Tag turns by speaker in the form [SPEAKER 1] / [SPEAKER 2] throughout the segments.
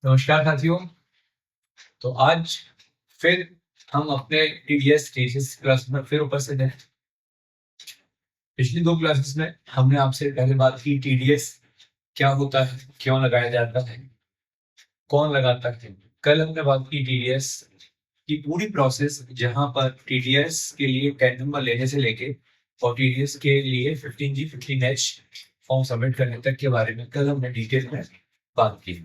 [SPEAKER 1] नमस्कार साथियों। तो आज फिर हम अपने टीडीएस थीसिस क्लास में फिर उपस्थित हैं। पिछली 2 क्लासेस में हमने आपसे पहले बात की टीडीएस क्या होता है, क्यों लगाया जाता है, कौन लगाता है। कल हमने बात की टीडीएस की पूरी प्रोसेस, जहां पर टीडीएस के लिए 10 नंबर लेने से लेके और टीडीएस के लिए 15G 15H फॉर्म सबमिट करने तक के बारे में कल हमने डिटेल में बात की।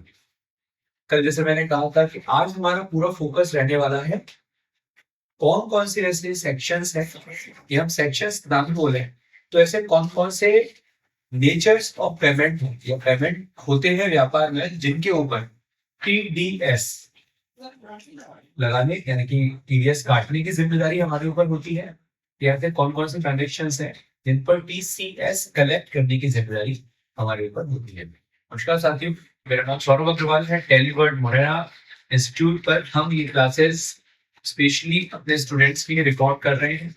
[SPEAKER 1] कल जैसे मैंने कहा था कि आज हमारा पूरा फोकस रहने वाला है कौन कौन से ऐसे सेक्शंस हैं, ये हम सेक्शंस नाम बोले तो ऐसे कौन कौन से नेचर्स ऑफ पेमेंट हैं या पेमेंट होते हैं व्यापार में, जिनके ऊपर टीडीएस लगाने यानी कि टीडीएस काटने की जिम्मेदारी हमारे ऊपर होती है, या फिर कौन कौन से ट्रांजेक्शंस हैं जिन पर टीसीएस कलेक्ट करने की जिम्मेदारी हमारे ऊपर होती है। नमस्कार साथियों, मेरा नाम सौरभ अग्रवाल है। टेलीवर्ड मुरैना इंस्टीट्यूट पर हम ये क्लासेस स्पेशली अपने स्टूडेंट्स के लिए रिकॉर्ड कर रहे हैं।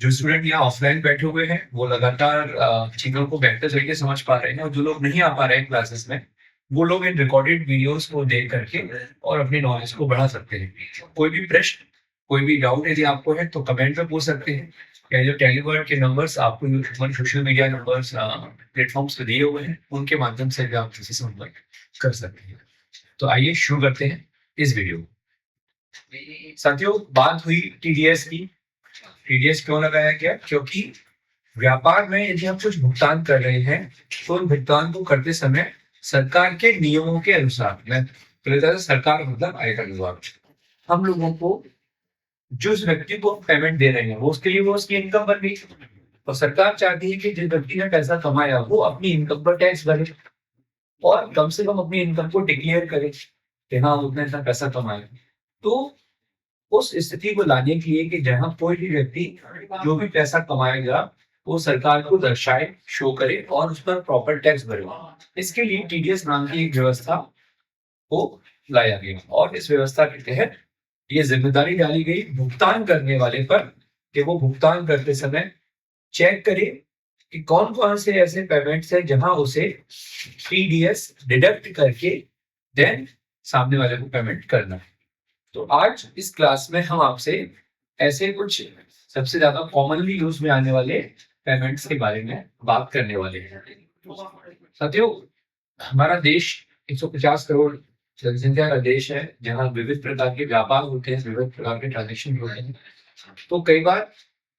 [SPEAKER 1] जो स्टूडेंट यहाँ ऑफलाइन बैठे हुए हैं वो लगातार चीजों को बेहतर तरीके से समझ पा रहे हैं, और जो लोग नहीं आ पा रहे हैं क्लासेस में, वो लोग इन रिकॉर्डेड वीडियोस को देख करके और अपनी नॉलेज को बढ़ा सकते हैं। कोई भी प्रश्न, कोई भी डाउट यदि आपको है तो कमेंट में पूछ सकते हैं, या जो टेलीवर्ड के नंबर्स आपको हमारे सोशल मीडिया नंबर्स प्लेटफॉर्म्स पे दिए हुए हैं उनके माध्यम से भी आप किसी से संपर्क कर सकते हैं। तो आइए शुरू करते हैं इस वीडियो को। साथियों, बात हुई टीडीएस की। टीडीएस क्यों लगाया गया? क्योंकि व्यापार में यदि हम कुछ भुगतान कर रहे हैं तो उन भुगतान को करते समय सरकार के नियमों के अनुसार, मैं सरकार मतलब आयकर विभाग, हम लोगों को जिस व्यक्ति को पेमेंट दे रहे हैं वो उसके लिए वो उसकी इनकम बन गई, और सरकार चाहती है कि जिस व्यक्ति ने पैसा कमाया वो अपनी इनकम पर टैक्स भरे और कम से कम अपनी इनकम को डिक्लेयर करे कि हाँ उसने इतना पैसा कमाया। तो उस स्थिति को लाने के लिए कि जहां कोई भी व्यक्ति जो भी पैसा कमाएगा वो सरकार को दर्शाए, शो करे और उस पर प्रॉपर टैक्स भरे, इसके लिए टीडीएस नाम की एक व्यवस्था को लाया गया। और इस व्यवस्था के तहत ये जिम्मेदारी डाली गई भुगतान करने वाले पर कि वो भुगतान करते समय चेक करे कि कौन कौन से ऐसे पेमेंट्स है जहां उसे टीडीएस डिडक्ट करके देन सामने वाले को पेमेंट करना है। तो आज इस क्लास में हम आपसे ऐसे कुछ सबसे ज्यादा कॉमनली यूज में आने वाले पेमेंट्स के बारे में बात करने वाले हैं। साथियों, हमारा देश 150 करोड़ जनसंख्या का देश है, जहां विविध प्रकार के व्यापार होते हैं, विविध प्रकार के ट्रांजेक्शन होते हैं। तो कई बार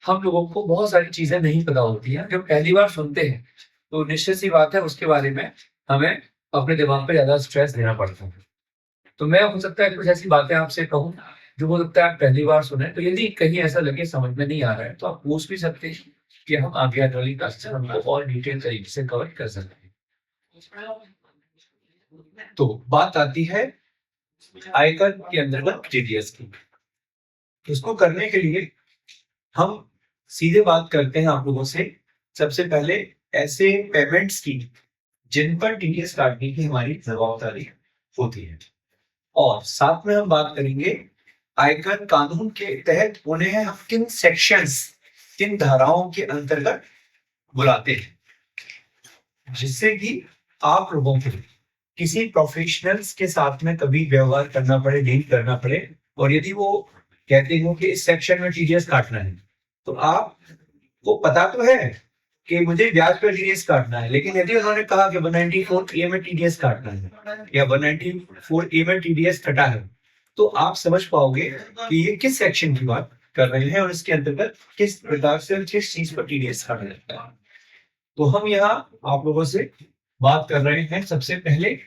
[SPEAKER 1] हम लोगों को बहुत सारी चीजें नहीं पता होती हैं। जब पहली बार सुनते हैं तो निश्चित सी बात है उसके बारे में हमें अपने दिमाग पे ज्यादा स्ट्रेस देना पड़ता है। तो मैं हो सकता है कुछ ऐसी बातें आपसे कहूँ जो हो सकता है आप पहली बार सुने, तो यदि कहीं ऐसा लगे समझ में नहीं आ रहा है तो आप पूछ भी सकते हैं कि हम आगे आने वाली क्लास से हमको और डिटेल तरीके से कवर कर सकते हैं। तो बात आती है आयकर के अंतर्गत टीडीएस की। इसको करने के लिए हम सीधे बात करते हैं आप लोगों से सबसे पहले ऐसे पेमेंट्स की जिन पर टीडीएस काटने की हमारी जवाबदारी होती है, और साथ में हम बात करेंगे आयकर कानून के तहत उन्हें हम किन सेक्शंस, किन धाराओं के अंतर्गत बुलाते हैं, जिससे कि आप लोगों को किसी प्रोफेशनल्स के साथ में कभी व्यवहार करना पड़े, डील करना पड़े, और यदि वो कहते हो कि इस सेक्शन में टीडीएस काटना है तो आपको पता तो है कि मुझे ब्याज पर टीडीएस काटना है, लेकिन यदि उन्होंने कहा कि 194A में टीडीएस काटना है या 194A में टीडीएस कटा है, तो आप समझ पाओगे कि ये किस सेक्शन की बात कर रहे हैं और इसके अंतर्गत किस प्रकार से किस चीज पर टीडीएस काटा जाता है। तो हम यहाँ आप लोगों से बात कर रहे हैं सबसे पहले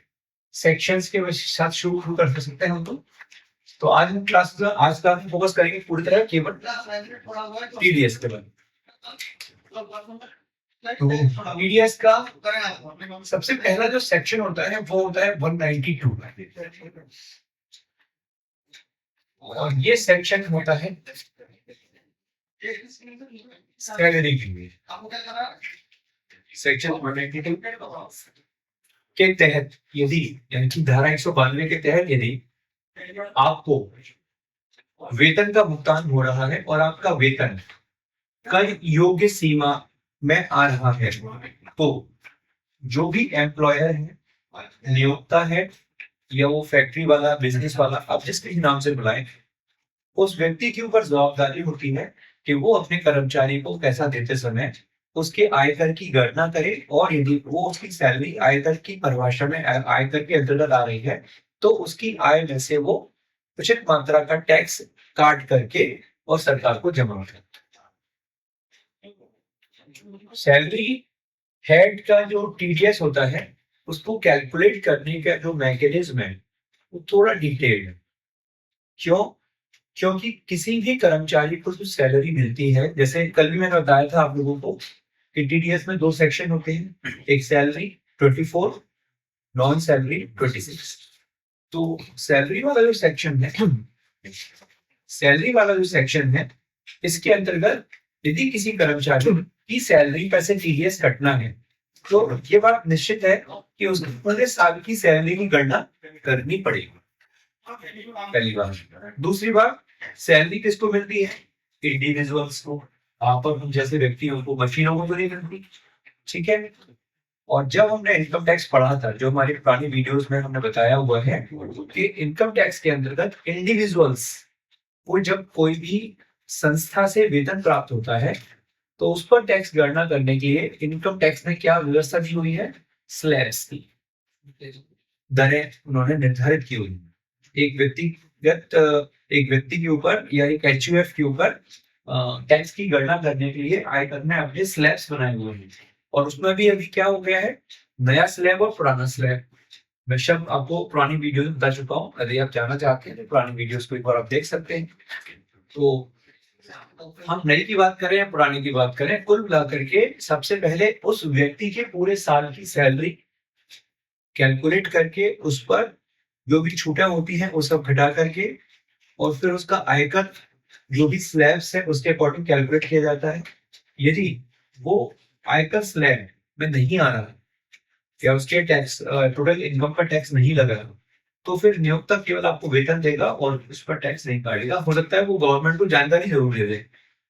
[SPEAKER 1] सेक्शंस के साथ शुरू कर सकते हैं हम तो आज हम आज का फोकस करेंगे पूरी तरह केवल टीडीएस के बारे में। तो टीडीएस का सबसे पहला जो सेक्शन होता है वो होता है 192, और ये सेक्शन होता है सैलरी के लिए। सेक्शन 192 के तहत यदि, यानी कि धारा 192 के तहत यदि आपको वेतन का भुगतान हो रहा है और आपका वेतन कर योग्य सीमा में आ रहा है, तो जो भी एम्प्लॉयर है, नियोक्ता है, या वो फैक्ट्री वाला, बिजनेस वाला, आप जिस किसी नाम से बुलाएं, उस व्यक्ति के ऊपर जवाबदारी होती है कि वो अपने कर्मचारी को पैसा देते समय उसके आयकर की गणना करे, और यदि वो उसकी सैलरी आयकर की परिभाषा में आयकर के अंतर्गत आ रही है तो उसकी आय में से वो उचित मात्रा का टैक्स काट करके और सरकार को जमा करे। सैलरी हेड का जो टीडीएस होता है उसको कैलकुलेट करने का जो मैकेनिज्म है वो थोड़ा डिटेल्ड है। क्यों? क्योंकि किसी भी कर्मचारी को जो सैलरी मिलती है, जैसे कल भी मैंने बताया था आप लोगों को कि टीडीएस में 2 सेक्शन होते हैं, एक सैलरी 24, नॉन सैलरी 26। तो सैलरी वाला जो सेक्शन है, सैलरी वाला जो सेक्शन है, इसके अंतर्गत यदि किसी कर्मचारी की सैलरी पर से टीडीएस कटना है तो ये बात निश्चित है कि उसको पूरे साल की सैलरी की गणना करनी पड़ेगी, पहली बात। दूसरी बात, सैलरी किसको मिलती है? इंडिविजुअल्स को, आप और हम जैसे व्यक्तियों को, मशीनों को तो नहीं मिलती, ठीक है। और जब हमने इनकम टैक्स पढ़ा था, जो हमारी पुरानी वीडियोस में हमने बताया हुआ है कि इनकम टैक्स के अंतर्गत इंडिविजुअल्स को जब कोई भी संस्था से वेतन प्राप्त होता है तो उस पर टैक्स गणना करने के लिए इनकम टैक्स ने क्या व्यवस्था दी हुई है? स्लैब्स की दरें उन्होंने निर्धारित की हुई है। एक व्यक्ति के ऊपर या एक एचयूएफ के ऊपर टैक्स की गणना करने के लिए आयकर ने अपने स्लैब्स बनाए हुए हैं, और उसमें भी अभी क्या हो गया है, नया स्लैब और पुराना स्लैब। मैं शब्द आपको पुरानी वीडियो में बता चुका हूँ, यदि आप जानना चाहते हैं तो पुरानी वीडियोस को एक बार आप देख सकते हैं। तो हम नई की बात करें या पुरानी की बात करें, कुल मिलाकर के सबसे पहले उस व्यक्ति के पूरे साल की सैलरी कैलकुलेट करके उस पर जो भी छूटें होती हैं वो सब घटा करके, और फिर उसका आयकर जो भी स्लैब्स है उसके अकॉर्डिंग कैलकुलेट किया जाता है। यदि वो आयकर स्लैब में नहीं आ रहा या उसके टैक्स टोटल इनकम पर टैक्स नहीं लग रहा तो फिर नियोक्ता केवल आपको वेतन देगा और उस पर टैक्स नहीं काटेगा। हो सकता है वो गवर्नमेंट को जानकारी जरूर दे दे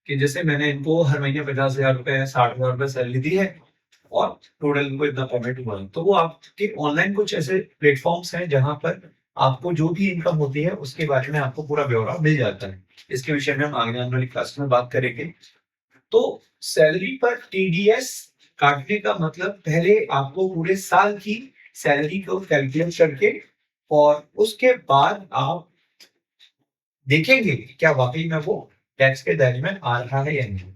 [SPEAKER 1] कि जैसे मैंने इनको हर महीने 50,000 रुपए 60,000 रुपए सैलरी दी है और टोटल इनको इतना पेमेंट हुआ है। तो वो आपके ऑनलाइन कुछ ऐसे प्लेटफॉर्म्स हैं जहां पर आपको जो भी इनकम होती है उसके बारे में आपको पूरा ब्यौरा मिल जाता है। इसके विषय में हम आगे आने वाली क्लास में बात करेंगे। तो सैलरी पर टीडीएस काटने का मतलब पहले आपको पूरे साल की सैलरी को कैलकुलेट करके और उसके बाद आप देखेंगे कि क्या वाकई में वो टैक्स के दायरे में आ रहा है या नहीं।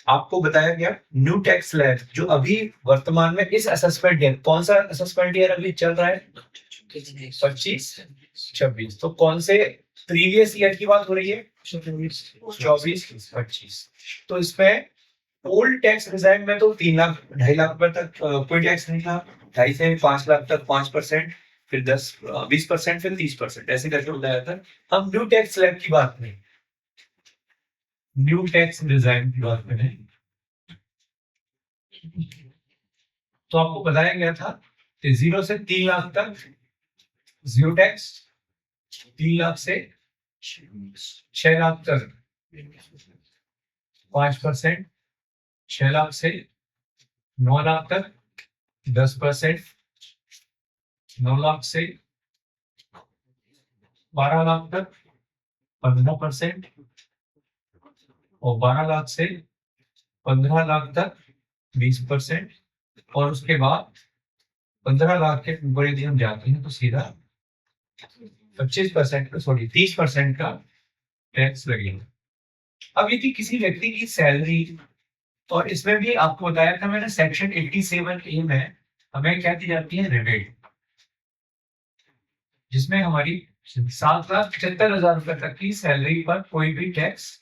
[SPEAKER 1] आपको बताया गया न्यू टैक्स स्लैब जो अभी वर्तमान में इस असेसमेंट ईयर, कौन सा असेसमेंट ईयर अभी चल रहा है? 25-26। तो कौन से प्रीवियस ईयर की बात हो रही है? 24-25। तो इसमें ओल्ड टैक्स रिजाइन में तो 3 लाख 2.5 लाख रुपए तक कोई टैक्स नहीं था, 2.5 से 5 लाख तक 5%, फिर 20%, फिर 30%, ऐसे करके बताया था। हम न्यू टैक्स स्लैब की बात करें, न्यू टैक्स डिजाइन की बात करें तो आपको बताया गया था कि 0 से 3 लाख तक जीरो टैक्स, 3 लाख से 6 लाख तक 5%, 6 लाख से 9 लाख तक 10%, 9 लाख से 12 लाख तक 15%, और 12 लाख से 15 लाख तक 20%, और उसके बाद 15 लाख के ऊपर यदि हम जाते हैं तो सीधा 25% का, सॉरी 30% का टैक्स लगेगा। अब यदि किसी व्यक्ति की सैलरी, और इसमें भी आपको बताया था मैंने सेक्शन 87A में हमें क्या दी जाती है? रिबेट, जिसमें हमारी 7,75,000 रुपए तक की सैलरी पर कोई भी टैक्स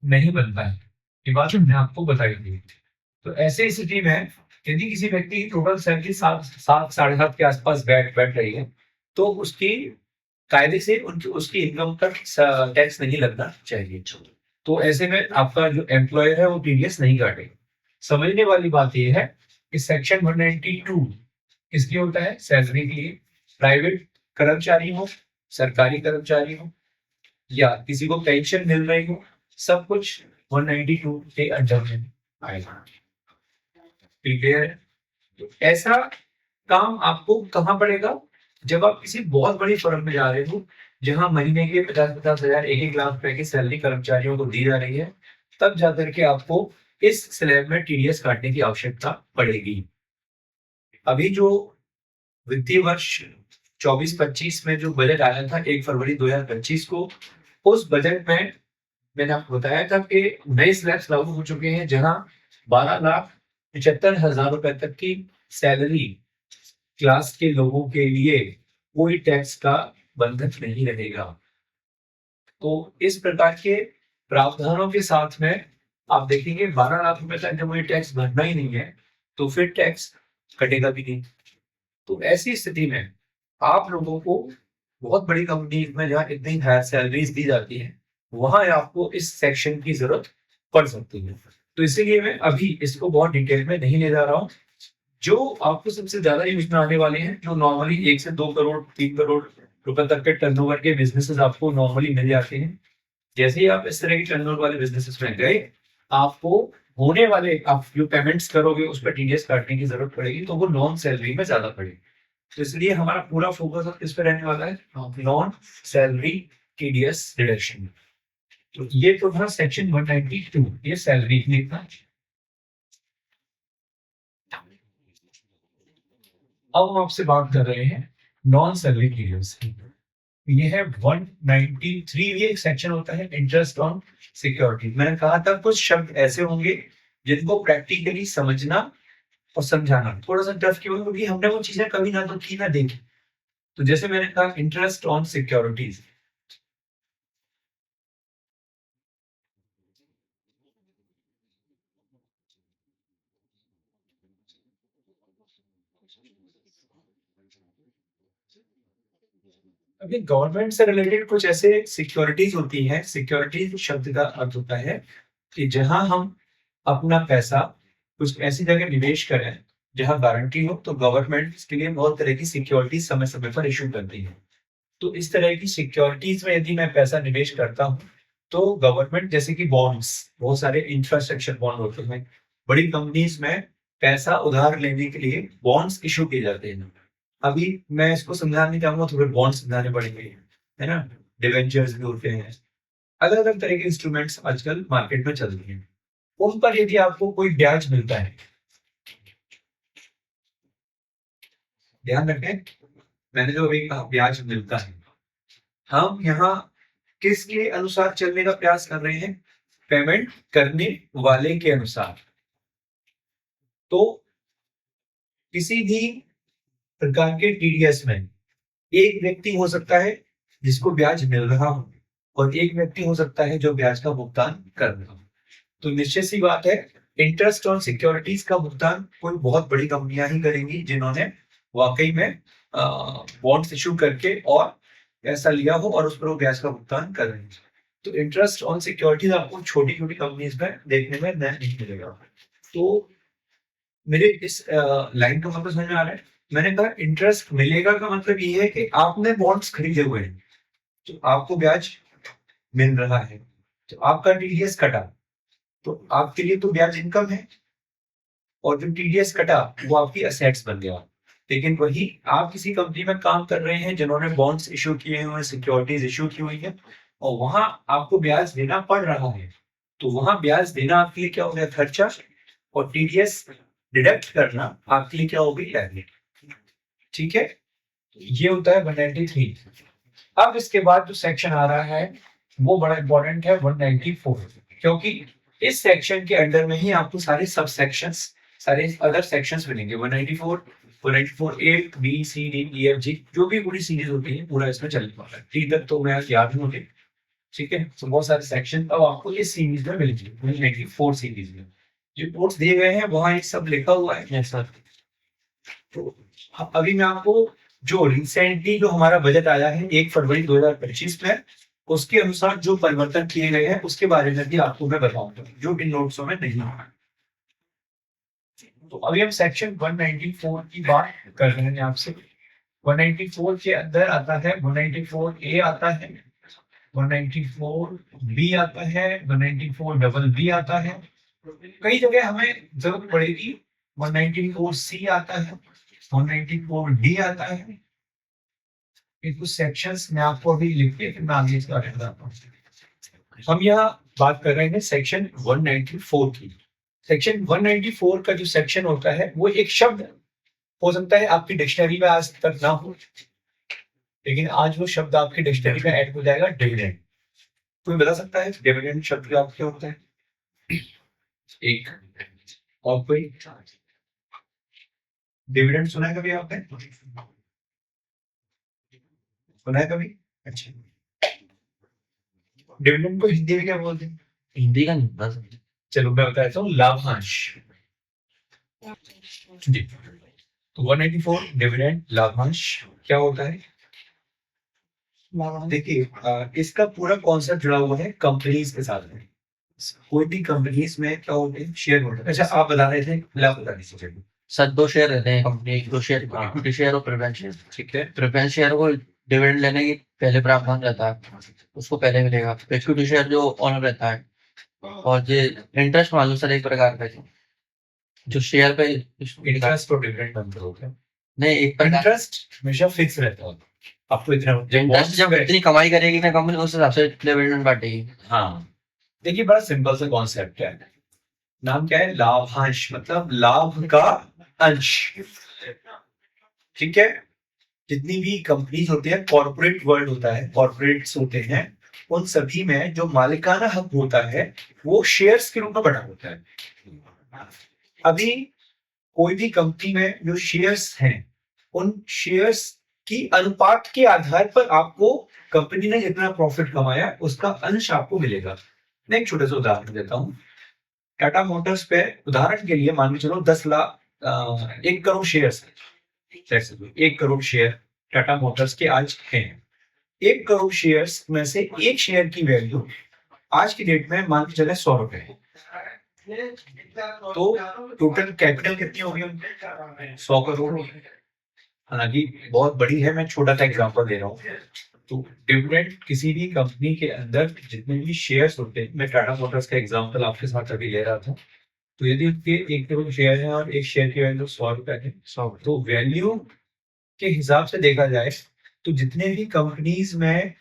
[SPEAKER 1] नहीं बनता है। ये बात हमने आपको बताई थी। तो ऐसे स्थिति में यदि किसी व्यक्ति की टोटल सैलरी 7-7.5 के आसपास बैठ रही है तो उसकी कायदे से उसकी इनकम पर टैक्स नहीं लगना चाहिए। तो ऐसे में आपका जो एम्प्लॉयर है वो टीडीएस नहीं काटेगा। समझने वाली बात यह है कि सेक्शन 192 किसके होता है? सैलरी के लिए। प्राइवेट कर्मचारी हो, सरकारी कर्मचारी हो, या किसी को पेंशन मिल रही हो, सब कुछ 192 के अंडर में आएगा। क्लियर है? तो ऐसा काम आपको कहाँ पड़ेगा? जब आप किसी बहुत बड़ी फर्म में जा रहे हो, जहाँ महीने के 50-50 हज़ार, 1-1 लाख रुपए की सैलरी कर्मचारियों को दी जा रही है, तब जाकर के आपको इस स्लैब में टीडीएस काटने की आवश्यकता पड़ेगी। अभी जो वित्तीय वर्ष 24-25 में जो बजट आया था 1 फरवरी 2025 को, उस बजट में मैंने आपको बताया था कि नए स्लैब्स लागू हो चुके हैं, जहाँ 12,75,000 रुपए तक की सैलरी क्लास के लोगों के लिए कोई टैक्स का बंधन नहीं रहेगा। तो इस प्रकार के प्रावधानों के साथ में आप देखेंगे 12 लाख रुपए तक जब मुझे टैक्स भरना ही नहीं है, तो फिर टैक्स कटेगा भी नहीं। तो ऐसी स्थिति में आप लोगों को बहुत बड़ी कंपनी में जहाँ इतनी हाई सैलरीज दी जाती है, वहां आपको इस सेक्शन की जरूरत पड़ सकती है। तो इसीलिए मैं अभी इसको बहुत डिटेल में नहीं ले जा रहा हूँ। जो आपको सबसे ज्यादा यूज में आने वाले हैं, जो नॉर्मली 1 से 2 करोड़ 3 करोड़ रुपए तक के टर्नओवर के बिजनेसेस आपको नॉर्मली मिल जाते हैं। जैसे ही आप इस तरह के टर्नओवर वाले बिजनेसेस में गए, आपको होने वाले आप जो पेमेंट्स करोगे उस पर टीडीएस काटने की जरूरत पड़ेगी, तो वो नॉन सैलरी में ज्यादा पड़ेगी। तो इसलिए हमारा पूरा फोकस अब किस पे रहने वाला है? Non salary TDS deduction. तो ये तो था सेक्शन 192, ये सैलरी के लिए था। अब हम आपसे बात कर रहे हैं नॉन सैलरी टीडीएस की। ये है 193, ये एक सेक्शन होता है इंटरेस्ट ऑन सिक्योरिटी। मैंने कहा था कुछ शब्द ऐसे होंगे जिनको प्रैक्टिकली समझना और समझाना थोड़ा सा टफ क्यों है, क्योंकि हमने वो चीजें कभी ना तो की ना देखी। तो जैसे मैंने कहा इंटरेस्ट ऑन सिक्योरिटीज, अभी गवर्नमेंट से रिलेटेड कुछ ऐसे सिक्योरिटीज होती हैं। सिक्योरिटीज शब्द का अर्थ होता है कि जहां हम अपना पैसा कुछ ऐसी जगह निवेश करें जहां गारंटी हो, तो गवर्नमेंट इसके लिए बहुत तरह की सिक्योरिटीज समय समय पर इशू करती है। तो इस तरह की सिक्योरिटीज में यदि मैं पैसा निवेश करता हूँ, तो गवर्नमेंट जैसे कि बॉन्ड्स, बहुत सारे इंफ्रास्ट्रक्चर बॉन्ड होते हैं, बड़ी कंपनीज में पैसा उधार लेने के लिए बॉन्ड्स इशू किए जाते हैं। अभी मैं इसको समझाना नहीं चाहूंगा, थोड़े बॉन्ड्स समझाने पड़ेंगे, है ना। डिवेंचर्स भी होते हैं, अलग अलग तरह के इंस्ट्रूमेंट्स आजकल मार्केट में चल रहे हैं। उन पर यदि आपको कोई ब्याज मिलता है, ध्यान रखें मैंने जो अभी कहा ब्याज मिलता है, हम यहाँ किसके अनुसार चलने का प्रयास कर रहे हैं? पेमेंट करने वाले के अनुसार। तो किसी भी प्रकार के टीडीएस में एक व्यक्ति हो सकता है जिसको ब्याज मिल रहा हो, और एक व्यक्ति हो सकता है जो ब्याज का भुगतान कर रहा हो। तो निश्चित सी बात है, इंटरेस्ट ऑन सिक्योरिटीज का भुगतान कोई बहुत बड़ी कंपनियां ही करेंगी जिन्होंने वाकई में बॉन्ड्स इशू करके और पैसा लिया हो और उस पर वो ब्याज का भुगतान कर रहे हैं। तो इंटरेस्ट ऑन सिक्योरिटीज आपको छोटी छोटी कंपनीज में देखने में नहीं मिलेगा। तो मेरे इस लाइन का मतलब समझ में आ रहा है? मैंने कहा इंटरेस्ट मिलेगा का मतलब ये है कि आपने बॉन्ड्स खरीदे हुए हैं, तो आपको ब्याज मिल रहा है, तो आपका टीडीएस कटा, तो आपके लिए तो ब्याज इनकम है, और जो टीडीएस कटा वो आपकी असेट्स बन गया। लेकिन वही आप किसी कंपनी में काम कर रहे हैं जिन्होंने बॉन्ड्स इशू किए हुए हैं, सिक्योरिटीज इशू की हुई है, और वहां आपको ब्याज देना पड़ रहा है, तो वहां ब्याज देना आपके लिए क्या हो गया? खर्चा, और टीडीएस डिडक्ट करना आपके लिए क्या होगी? लायबिलिटी। ठीक है, ये होता है 193। अब इसके बाद जो सेक्शन आ रहा है वो बड़ा इंपॉर्टेंट है, 194, क्योंकि इस सेक्शन के अंडर में ही आपको सारे सब सेक्शंस, सारे अदर सेक्शंस मिलेंगे। 194, 194 A B C D E F G, जो भी पूरी सीरीज होती है पूरा इसमें चलने वाला है। टी तक तो मैं याद नहीं होती, ठीक है। तो बहुत सारे सेक्शन अब आपको इस सीरीज में मिलेंगे, 194 सीरीज में जो नोट्स दिए गए हैं वहां ये सब लिखा हुआ है। yes, sir. तो अभी मैं आपको जो रिसेंटली जो हमारा बजट आया है 1 फरवरी 2025 में, उसके अनुसार जो परिवर्तन किए गए हैं उसके बारे में भी आपको मैं बताऊंगा, जो इन नोट्सों में नहीं है। तो अभी हम सेक्शन 194 की बात कर रहे हैं आपसे। 194 के अंदर आता है 194 ए आता है, 194 बी आता है, 194 डबल बी आता है। कई जगह हमें जरूरत पड़ेगी 194 सी आता है, 194D आता है। ये कुछ सेक्शंस मैं आपको अभी लिख के फिर मैं आगे इसका बताता हूँ। हम यहाँ बात कर रहे हैं सेक्शन 194 की। सेक्शन 194 का जो सेक्शन होता है वो एक शब्द हो सकता है आपकी डिक्शनरी में आज तक ना हो, लेकिन आज वो शब्द आपकी डिक्शनरी में ऐड हो जाएगा, डिविडेंड। कोई बता सकता है डिविडेंड शब्द का क्या होता है? एक और कोई डिविडेंड सुना है कभी आपने? सुना है कभी? अच्छा, डिविडेंड को हिंदी में क्या बोलते हैं?
[SPEAKER 2] हिंदी का नहीं बस।
[SPEAKER 1] चलो मैं बताता हूँ, लाभांश जी। तो 194 डिविडेंड लाभांश क्या होता है? देखिए इसका पूरा कॉन्सेप्ट जुड़ा हुआ है कंपनीज के साथ में। कोई भी कंपनीज में क्या होते हैं? Share holder. अच्छा आप बता रहे थे, लाभ बता दीजिए।
[SPEAKER 2] सर 2 शेयर रहते हैं कंपनी, एक 2 शेयर इक्विटी शेयर और प्रेफरेंस शेयर।
[SPEAKER 1] ठीक है,
[SPEAKER 2] प्रेफरेंस शेयर को डिविडेंड लेने की पहले प्रावधान रहता है, उसको पहले मिलेगा। इक्विटी शेयर जो ओनर रहता है, और ये इंटरेस्ट मान लो सर एक प्रकार का जो शेयर पे
[SPEAKER 1] इंटरेस्ट और डिविडेंड अंतर होता है।
[SPEAKER 2] नहीं, एक प्रकार
[SPEAKER 1] इंटरेस्ट हमेशा फिक्स रहता है, आपको इतना
[SPEAKER 2] इंटरेस्ट जब इतनी कमाई करेगी ना कंपनी उस हिसाब से डिविडेंड बांटेगी।
[SPEAKER 1] हाँ देखिए बड़ा सिंपल सा कॉन्सेप्ट है। नाम क्या है? लाभांश, मतलब लाभ का अंश। ठीक है, जितनी भी कंपनीज होती है, कॉर्पोरेट वर्ल्ड होता है, कॉर्पोरेट्स होते हैं, उन सभी में जो मालिकाना हक होता है वो शेयर्स के रूप में बना होता है। अभी कोई भी कंपनी में जो शेयर्स हैं, उन शेयर्स की अनुपात के आधार पर आपको कंपनी ने जितना प्रॉफिट कमाया उसका अंश आपको मिलेगा। मैं एक छोटा सा उदाहरण देता हूँ। टाटा मोटर्स पे उदाहरण के लिए मान के चलो 10 lakh 1 crore shares, 1 crore share Tata Motors के आज हैं। 1 करोड़ शेयर्स में से एक शेयर की वैल्यू आज की डेट में मान के चले 100 रुपए। तो टोटल कैपिटल कितनी होगी उनकी? 100 करोड़। हालांकि बहुत बड़ी है, मैं छोटा सा एग्जांपल दे रहा हूँ। तो डिविडेंड किसी भी कंपनी के अंदर जितने भी शेयर्स होते हैं, मैं टाटा मोटर्स का एग्जांपल आपके साथ अभी ले रहा था, तो यदि उनके 1 करोड़ शेयर है और एक शेयर की वैल्यू 100 रुपए है, 100, तो वैल्यू के हिसाब से देखा जाए तो जितने भी कंपनीज में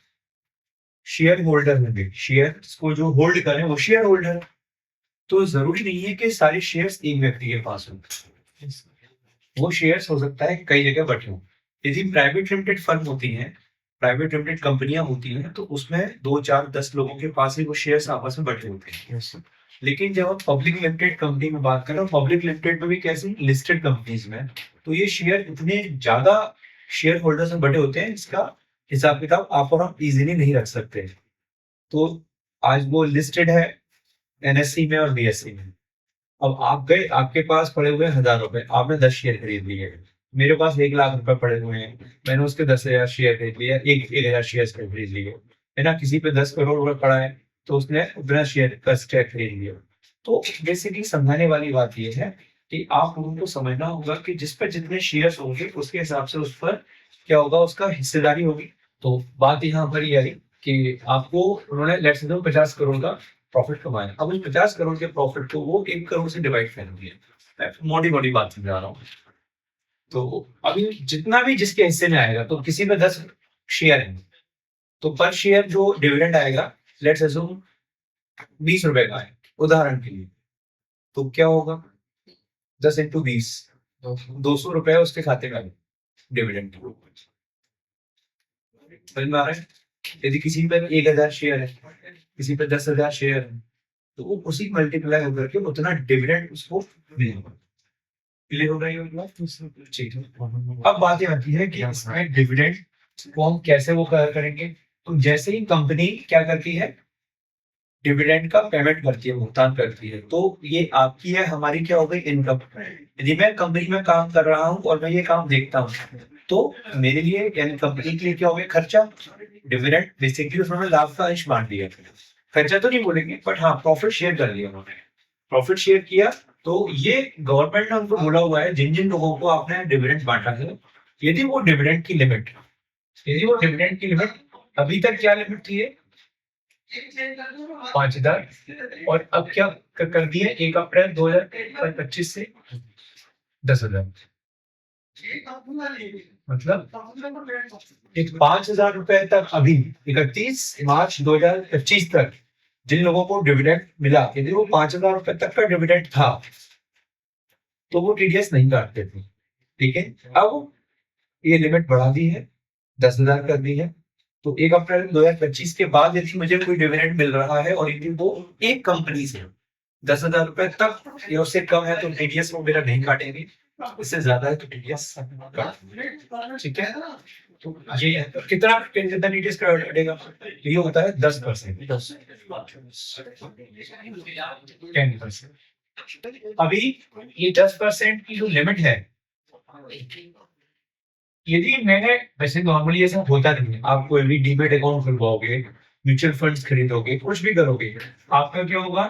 [SPEAKER 1] शेयर होल्डर होंगे, शेयर को जो होल्ड करें वो शेयर होल्डर, तो जरूरी नहीं है कि सारे शेयर्स एक व्यक्ति के पास हो। वो शेयर्स हो सकता है कई जगह बटे हों। यदि प्राइवेट लिमिटेड फर्म होती हैं, प्राइवेट लिमिटेड कंपनियां होती हैं, तो उसमें 2, 4, 10 लोगों के पास ही वो शेयर्स आपस में बटे होते हैं। लेकिन जब हम पब्लिक लिमिटेड कंपनी में बात करें, पब्लिक लिमिटेड में भी कैसे लिस्टेड कंपनीज में, तो ये शेयर इतने ज्यादा शेयर होल्डर्स में बटे होते हैं, इसका हिसाब किताब आप और हम इजीली नहीं रख सकते। तो आज वो लिस्टेड है एनएससी में और बीएससी में। अब आप गए, आपके पास पड़े हुए 1000 रुपए, आपने 10 शेयर खरीद लिए। मेरे पास 1 लाख रुपए पड़े हुए हैं, मैंने उसके 10,000 शेयर खरीद लिया, 1,000 शेयर खरीद लिए, है ना। किसी पे 10 करोड़ रुपए पड़ा है तो उसने उतना शेयर खरीद लिया। तो बेसिकली समझाने वाली बात यह है कि आप लोगों को समझना होगा कि जिस पर जितने शेयर होंगे उसके हिसाब से उस पर क्या होगा, उसका हिस्सेदारी होगी। तो बात यहाँ पर यह आई कि आपको उन्होंने लेट्स से 50 करोड़ का प्रॉफिट कमाया। अब उस 50 करोड़ के प्रॉफिट को वो 1 करोड़ से डिवाइड कर दिया। मोटी मोटी बात समझा रहा हूँ। तो अभी जितना भी जिसके हिस्से में आएगा, तो किसी में 10 शेयर है, तो पर शेयर जो डिविडेंड आएगा लेट्स अज्यूम 20 रुपए का है उदाहरण के लिए, तो क्या होगा 10 इंटू 20, 200 रुपए उसके खाते में डिविडेंड। समझ में आ रहा है? यदि किसी पे 1000 शेयर है, किसी पे 10,000 शेयर है, तो वो उसी मल्टीप्लाई करके उतना डिविडेंड उसको मिलेगा। क्लियर हो रहा है ये बात? ठीक है। अब बात ये आती है कि इसमें डिविडेंड को हम कैसे वो करेंगे। तो जैसे ही कंपनी क्या करती है, डिविडेंड का पेमेंट करती है, भुगतान करती है, तो ये आपकी है, हमारी क्या हो गई, इनकम। यदि मैं कंपनी में काम कर रहा हूँ और मैं ये काम देखता हूँ, तो मेरे लिए यानी कंपनी के लिए क्या हो गया, खर्चा। डिविडेंड बेसिकली उसमें लाभ का अंश बांट दिया, खर्चा तो नहीं बोलेंगे बट हाँ प्रॉफिट शेयर कर लिया उन्होंने, प्रॉफिट शेयर किया। तो ये गवर्नमेंट ने उनको बोला हुआ है जिन जिन लोगों को आपने डिविडेंड बांटा है, यदि वो डिविडेंड की लिमिट, अभी तक क्या लिमिट थी, 5,000, और अब क्या कर दिया 1 अप्रैल 2025 से 10,000। मतलब एक 5,000 रुपए तक अभी 31 मार्च 2025 तक जिन लोगों को डिविडेंड मिला, यदि वो 5,000 रुपए तक का डिविडेंड था तो वो टीडीएस नहीं काटते थे। ठीक है, अब ये लिमिट बढ़ा दी है, 10,000 कर दी है। तो 1 अप्रैल 2025 के बाद यदि मुझे कोई डिविडेंड मिल रहा है और यदि वो एक कंपनी से 10,000 रुपए तक या उससे कम है तो टीडीएस वो मेरा नहीं काटेंगे, इससे ज्यादा है तो टीडीएस काटेंगे। ठीक है, तो ये है। तो कितना कितना टीडीएस काटेगा? ये होता है 10%। 10%। अभी ये 10% की जो लिमिट है, यदि मैंने, वैसे नॉर्मली ऐसा होता नहीं है, आप कोई भी डीमेट अकाउंट खुलवाओगे, म्यूचुअल फंड्स खरीदोगे, कुछ भी करोगे, आपका क्या होगा,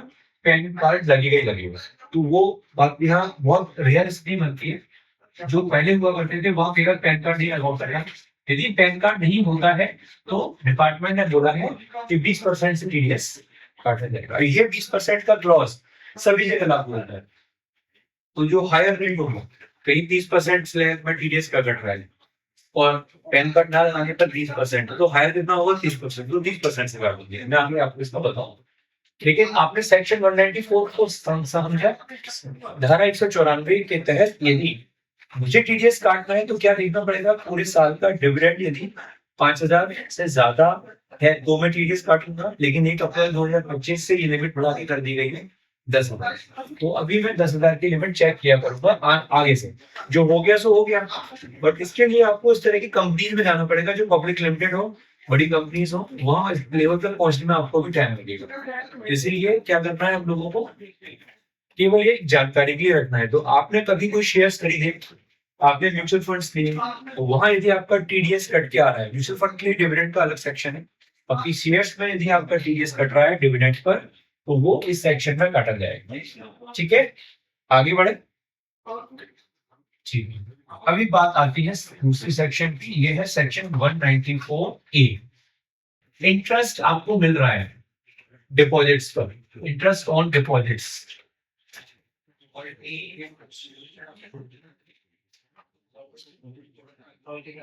[SPEAKER 1] पैन कार्ड लगेगा ही लगेगा। तो वो बात यहाँ बहुत रेयर स्थिति बनती है। जो पहले हुआ करते थे वहां फिर पैन कार्ड नहीं लगा करेगा। यदि पैन कार्ड नहीं होता है तो डिपार्टमेंट ने बोला है कि 20% से टीडीएस काटा जाएगा। ये 20% का क्लॉज सभी जगह लागू होता है। तो जो हायर रेट होगा, कहीं 30% स्लैब में टीडीएस का कट रहा है और पैन कार्ड ना लगाने पर 20%, तो हायर कितना होगा? 30%। तो 20% से काट देंगे। मैं आगे आपको इसका बताऊं। लेकिन आपने सेक्शन 194 को समझा? धारा 194 के तहत यदि मुझे टीडीएस काटना है तो क्या देखना पड़ेगा? पूरे साल का डिविडेंड यदि 5,000 से ज्यादा है तो मैं टीडीएस काटूंगा। लेकिन 1 अप्रैल 2025 से ये लिमिट बढ़ा के कर दी गई है 10,000। तो अभी मैं 10,000 की लिमिट चेक किया करूंगा आगे से। जो हो गया सो हो गया। बट इसके लिए आपको इस तरह की कंपनीज में जाना पड़ेगा जो पब्लिक लिमिटेड हो, बड़ी कंपनीज हो, वहां लेवल तक पहुंचने में आपको भी टाइम लगेगा। इसीलिए क्या करना है हम लोगों को, केवल ये जानकारी के लिए रखना है। तो आपने कभी कोई शेयर्स खरीदे, आपने म्यूचुअल फंड्स लिए, तो वहां यदि आपका टीडीएस कट के आ रहा है, म्यूचुअल फंड के लिए डिविडेंड का अलग सेक्शन है, बाकी शेयर्स में यदि आपका टीडीएस कट रहा है डिविडेंड पर, तो वो इस सेक्शन में काटा जाएगा। ठीक है, आगे बढ़े। ठीक है, अभी बात आती है दूसरी सेक्शन की। ये है सेक्शन 194A। इंटरेस्ट आपको मिल रहा है डिपॉजिट्स पर, इंटरेस्ट ऑन डिपॉजिट्स।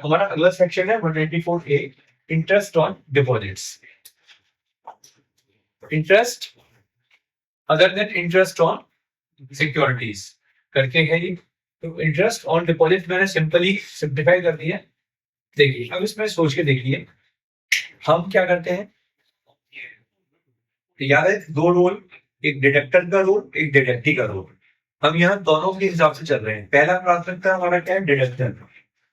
[SPEAKER 1] हमारा अगला सेक्शन है 194A, interest on deposits. Interest other than interest on securities करके है ये। तो इंटरेस्ट ऑन डिपॉजिट मैंने सिंपली सिंप्लीफाई कर दिया। देखिए, अब इसमें सोच के देखिए, हम क्या करते हैं, याद है दो रोल, एक डिडक्टर का रोल, एक डिडक्टी का रोल। हम यहाँ दोनों के हिसाब से चल रहे हैं। पहला प्राथमिकता हमारा क्या है? डिडक्टर,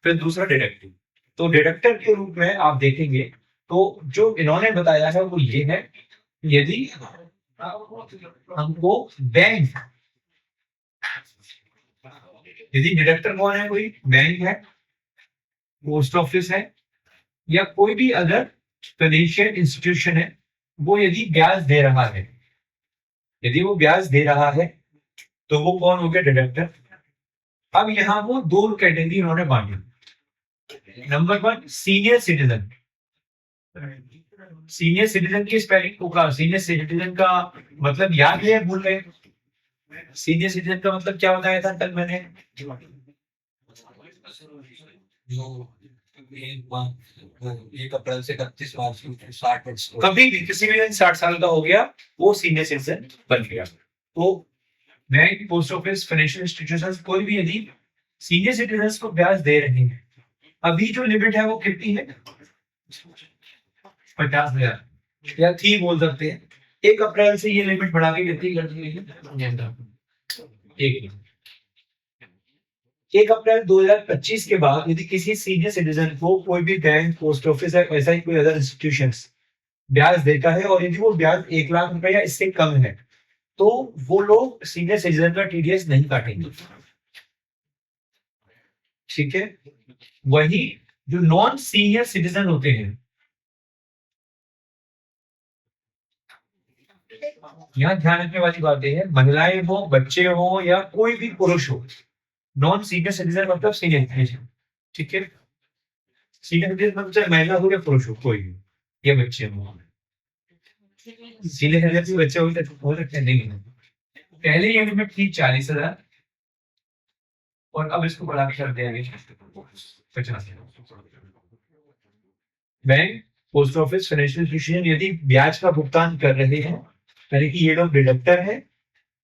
[SPEAKER 1] फिर दूसरा डिडक्टिव। तो डिडक्टर के रूप में आप देखेंगे तो जो इन्होंने बताया है वो ये है, यदि हमको बैंक, यदि डिडक्टर कौन है? कोई बैंक है, पोस्ट ऑफिस है, या कोई भी अदर फाइनेंशियल इंस्टीट्यूशन है, वो यदि ब्याज दे रहा है, यदि वो ब्याज दे रहा है तो वो कौन हो गया? डिडक्टर। अब यहाँ वो दो कैटेगरी उन्होंने बांटी। Number 1, senior citizen. Senior citizen की स्पेलिंग होगा, सीनियर सिटीजन का मतलब याद है, भूल गए? सीनियर सिटीजन का मतलब क्या बताया था कल मैंने?
[SPEAKER 2] 1 अप्रैल से 31 मार्च 60
[SPEAKER 1] कभी भी किसी भी दिन 60 साल का हो गया वो सीनियर सिटीजन बन गया। तो bank, post office, financial institution कोई भी यदि सीनियर सिटीजन को ब्याज दे रहे हैं, अभी जो लिमिट है वो कितनी है? 50,000 या थी बोल सकते हैं। 1 अप्रैल से ये लिमिट बढ़ा के कितनी कर दी गई है? 1 अप्रैल 2025 के बाद यदि किसी सीनियर सिटीजन को कोई भी बैंक, पोस्ट ऑफिस या ऐसा ही कोई अदर इंस्टीट्यूशन ब्याज देता है और यदि वो ब्याज 1 लाख रुपए या इससे कम है, तो वो लोग सीनियर सिटीजन का टीडीएस नहीं काटेंगे। ठीक है, वही जो नॉन सीनियर सिटीजन होते हैं, यहाँ ध्यान रखने वाली बातें हैं, महिलाएं हो, बच्चे हो या कोई भी पुरुष हो, नॉन सीनियर सिटीजन मतलब सीनियर सिटीजन। ठीक है, सीनियर सिटीजन मतलब चाहे महिला हो या पुरुष हो, कोई भी, या बच्चे हो। सीनियर सिटीजन भी बच्चे हो सकते हैं, नहीं। पहले ये लिमिट थी 40,000, और अब इसको बढ़ा के कर देंगे 85। Bank, post office, financial institution यदि ब्याज का भुगतान कर रहे हैं, यानी कि ये लोग डिडक्टर है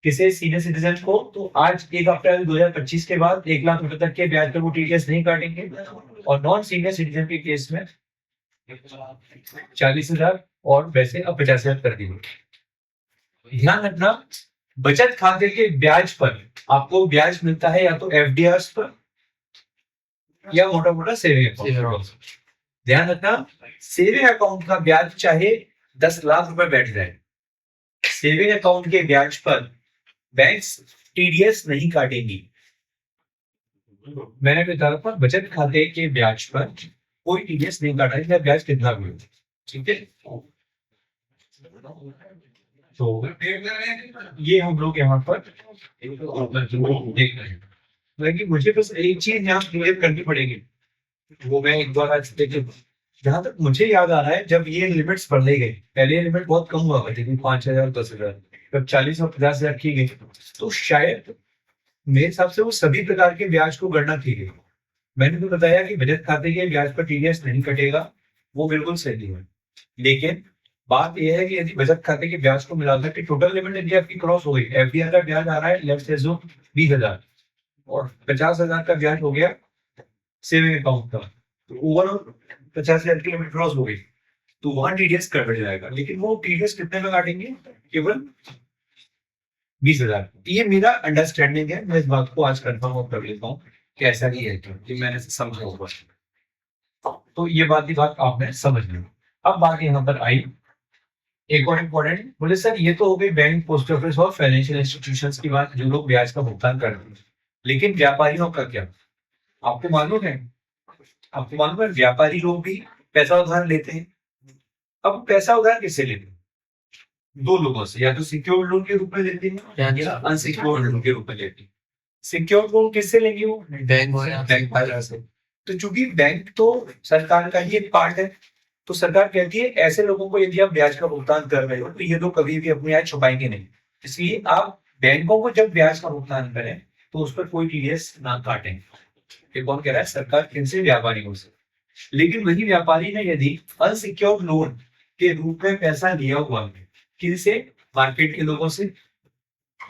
[SPEAKER 1] किसी सीनियर सिटीजन को, तो आज 1 अप्रैल 2025 के बाद 1 लाख रुपए तक के ब्याज पर वो टीडीएस नहीं काटेंगे। और नॉन सीनियर सिटीजन के केस में 40,000 और वैसे अब 50,000 कर दी गई। ध्यान रखना, बचत खाते के ब्याज पर आपको ब्याज मिलता है या तो एफडीआर पर या मोटा मोटा सेविंग अकाउंट। ध्यान रखना, सेविंग अकाउंट का ब्याज चाहे 10 लाख रुपए बैठ जाए, सेविंग अकाउंट के ब्याज पर बैंक्स टीडीएस नहीं काटेंगी। मैंने बताया था बचत खाते के ब्याज पर कोई टीडीएस नहीं काटा है, ब्याज कितना भी हो। ठीक है, तो ये हम लोग यहाँ पर देख रहे हैं। लेकिन मुझे बस एक चीज यहाँ क्लियर करनी पड़ेगी, वो मैं एक बार आज देखिए, जहां तक मुझे याद आ रहा है जब ये लिमिट्स बढ़ाई गई, पहले ये लिमिट बहुत कम हुआ करती थी 5,000 10,000, जब 40 और 50,000 की गई तो शायद मेरे हिसाब से वो सभी प्रकार के ब्याज को गणना की गई। मैंने तो बताया कि बचत खाते के ब्याज पर टीडीएस नहीं कटेगा, वो बिल्कुल सही है। लेकिन बात यह है कि यदि बचत खाते के ब्याज को मिलाकर के टोटल लिमिट यदि आपकी क्रॉस हो गई, एफडीआर का ब्याज आ रहा है लेफ्ट से 20,000 और 50,000 का ब्याज हो गया सेविंग अकाउंट का, तो ओवरऑल 50,000 की लिमिट क्रॉस हो गई तो वहां टीडीएस कट जाएगा। लेकिन वो टीडीएस कितने में काटेंगे? केवल 20,000। ये मेरा अंडरस्टैंडिंग है, मैं इस बात को आज कंफर्म कर लेता हूँ कि ऐसा ही है, क्योंकि मैंने समझा होगा। तो ये बात आपने समझ ली। अब बात यहाँ पर आई एक और इम्पोर्टेंट, बोले सर ये तो हो गई बैंक, पोस्ट ऑफिस और फाइनेंशियल इंस्टीट्यूशंस की बात, जो लोग ब्याज का भुगतान करते हैं। लेकिन व्यापारियों का क्या? आपको मालूम है व्यापारी लोग भी पैसा उधार लेते हैं। अब पैसा उधार किससे लेते हैं? 2 लोगों से, या तो सिक्योर्ड लोन के रूप में लेते हैं या अनसिक्योर्ड लोन के रूप में लेते हैं। सिक्योर्ड लोन किससे लेंगे? वो बैंक वाला से। तो चूंकि बैंक तो सरकार का ही एक पार्ट है, तो सरकार कहती है ऐसे लोगों को यदि आप ब्याज का भुगतान कर रहे हो तो ये लोग कभी भी अपनी आय छुपाएंगे नहीं। इसलिए आप बैंकों को जब ब्याज का भुगतान करें तो उस पर कोई टीडीएस ना काटें। ये कौन कह रहा है? सरकार। किनसे? व्यापारियों से। लेकिन वही व्यापारी ने यदि अनसिक्योर्ड लोन के रूप में पैसा लिया हुआ है, किनसे? मार्केट के लोगों से।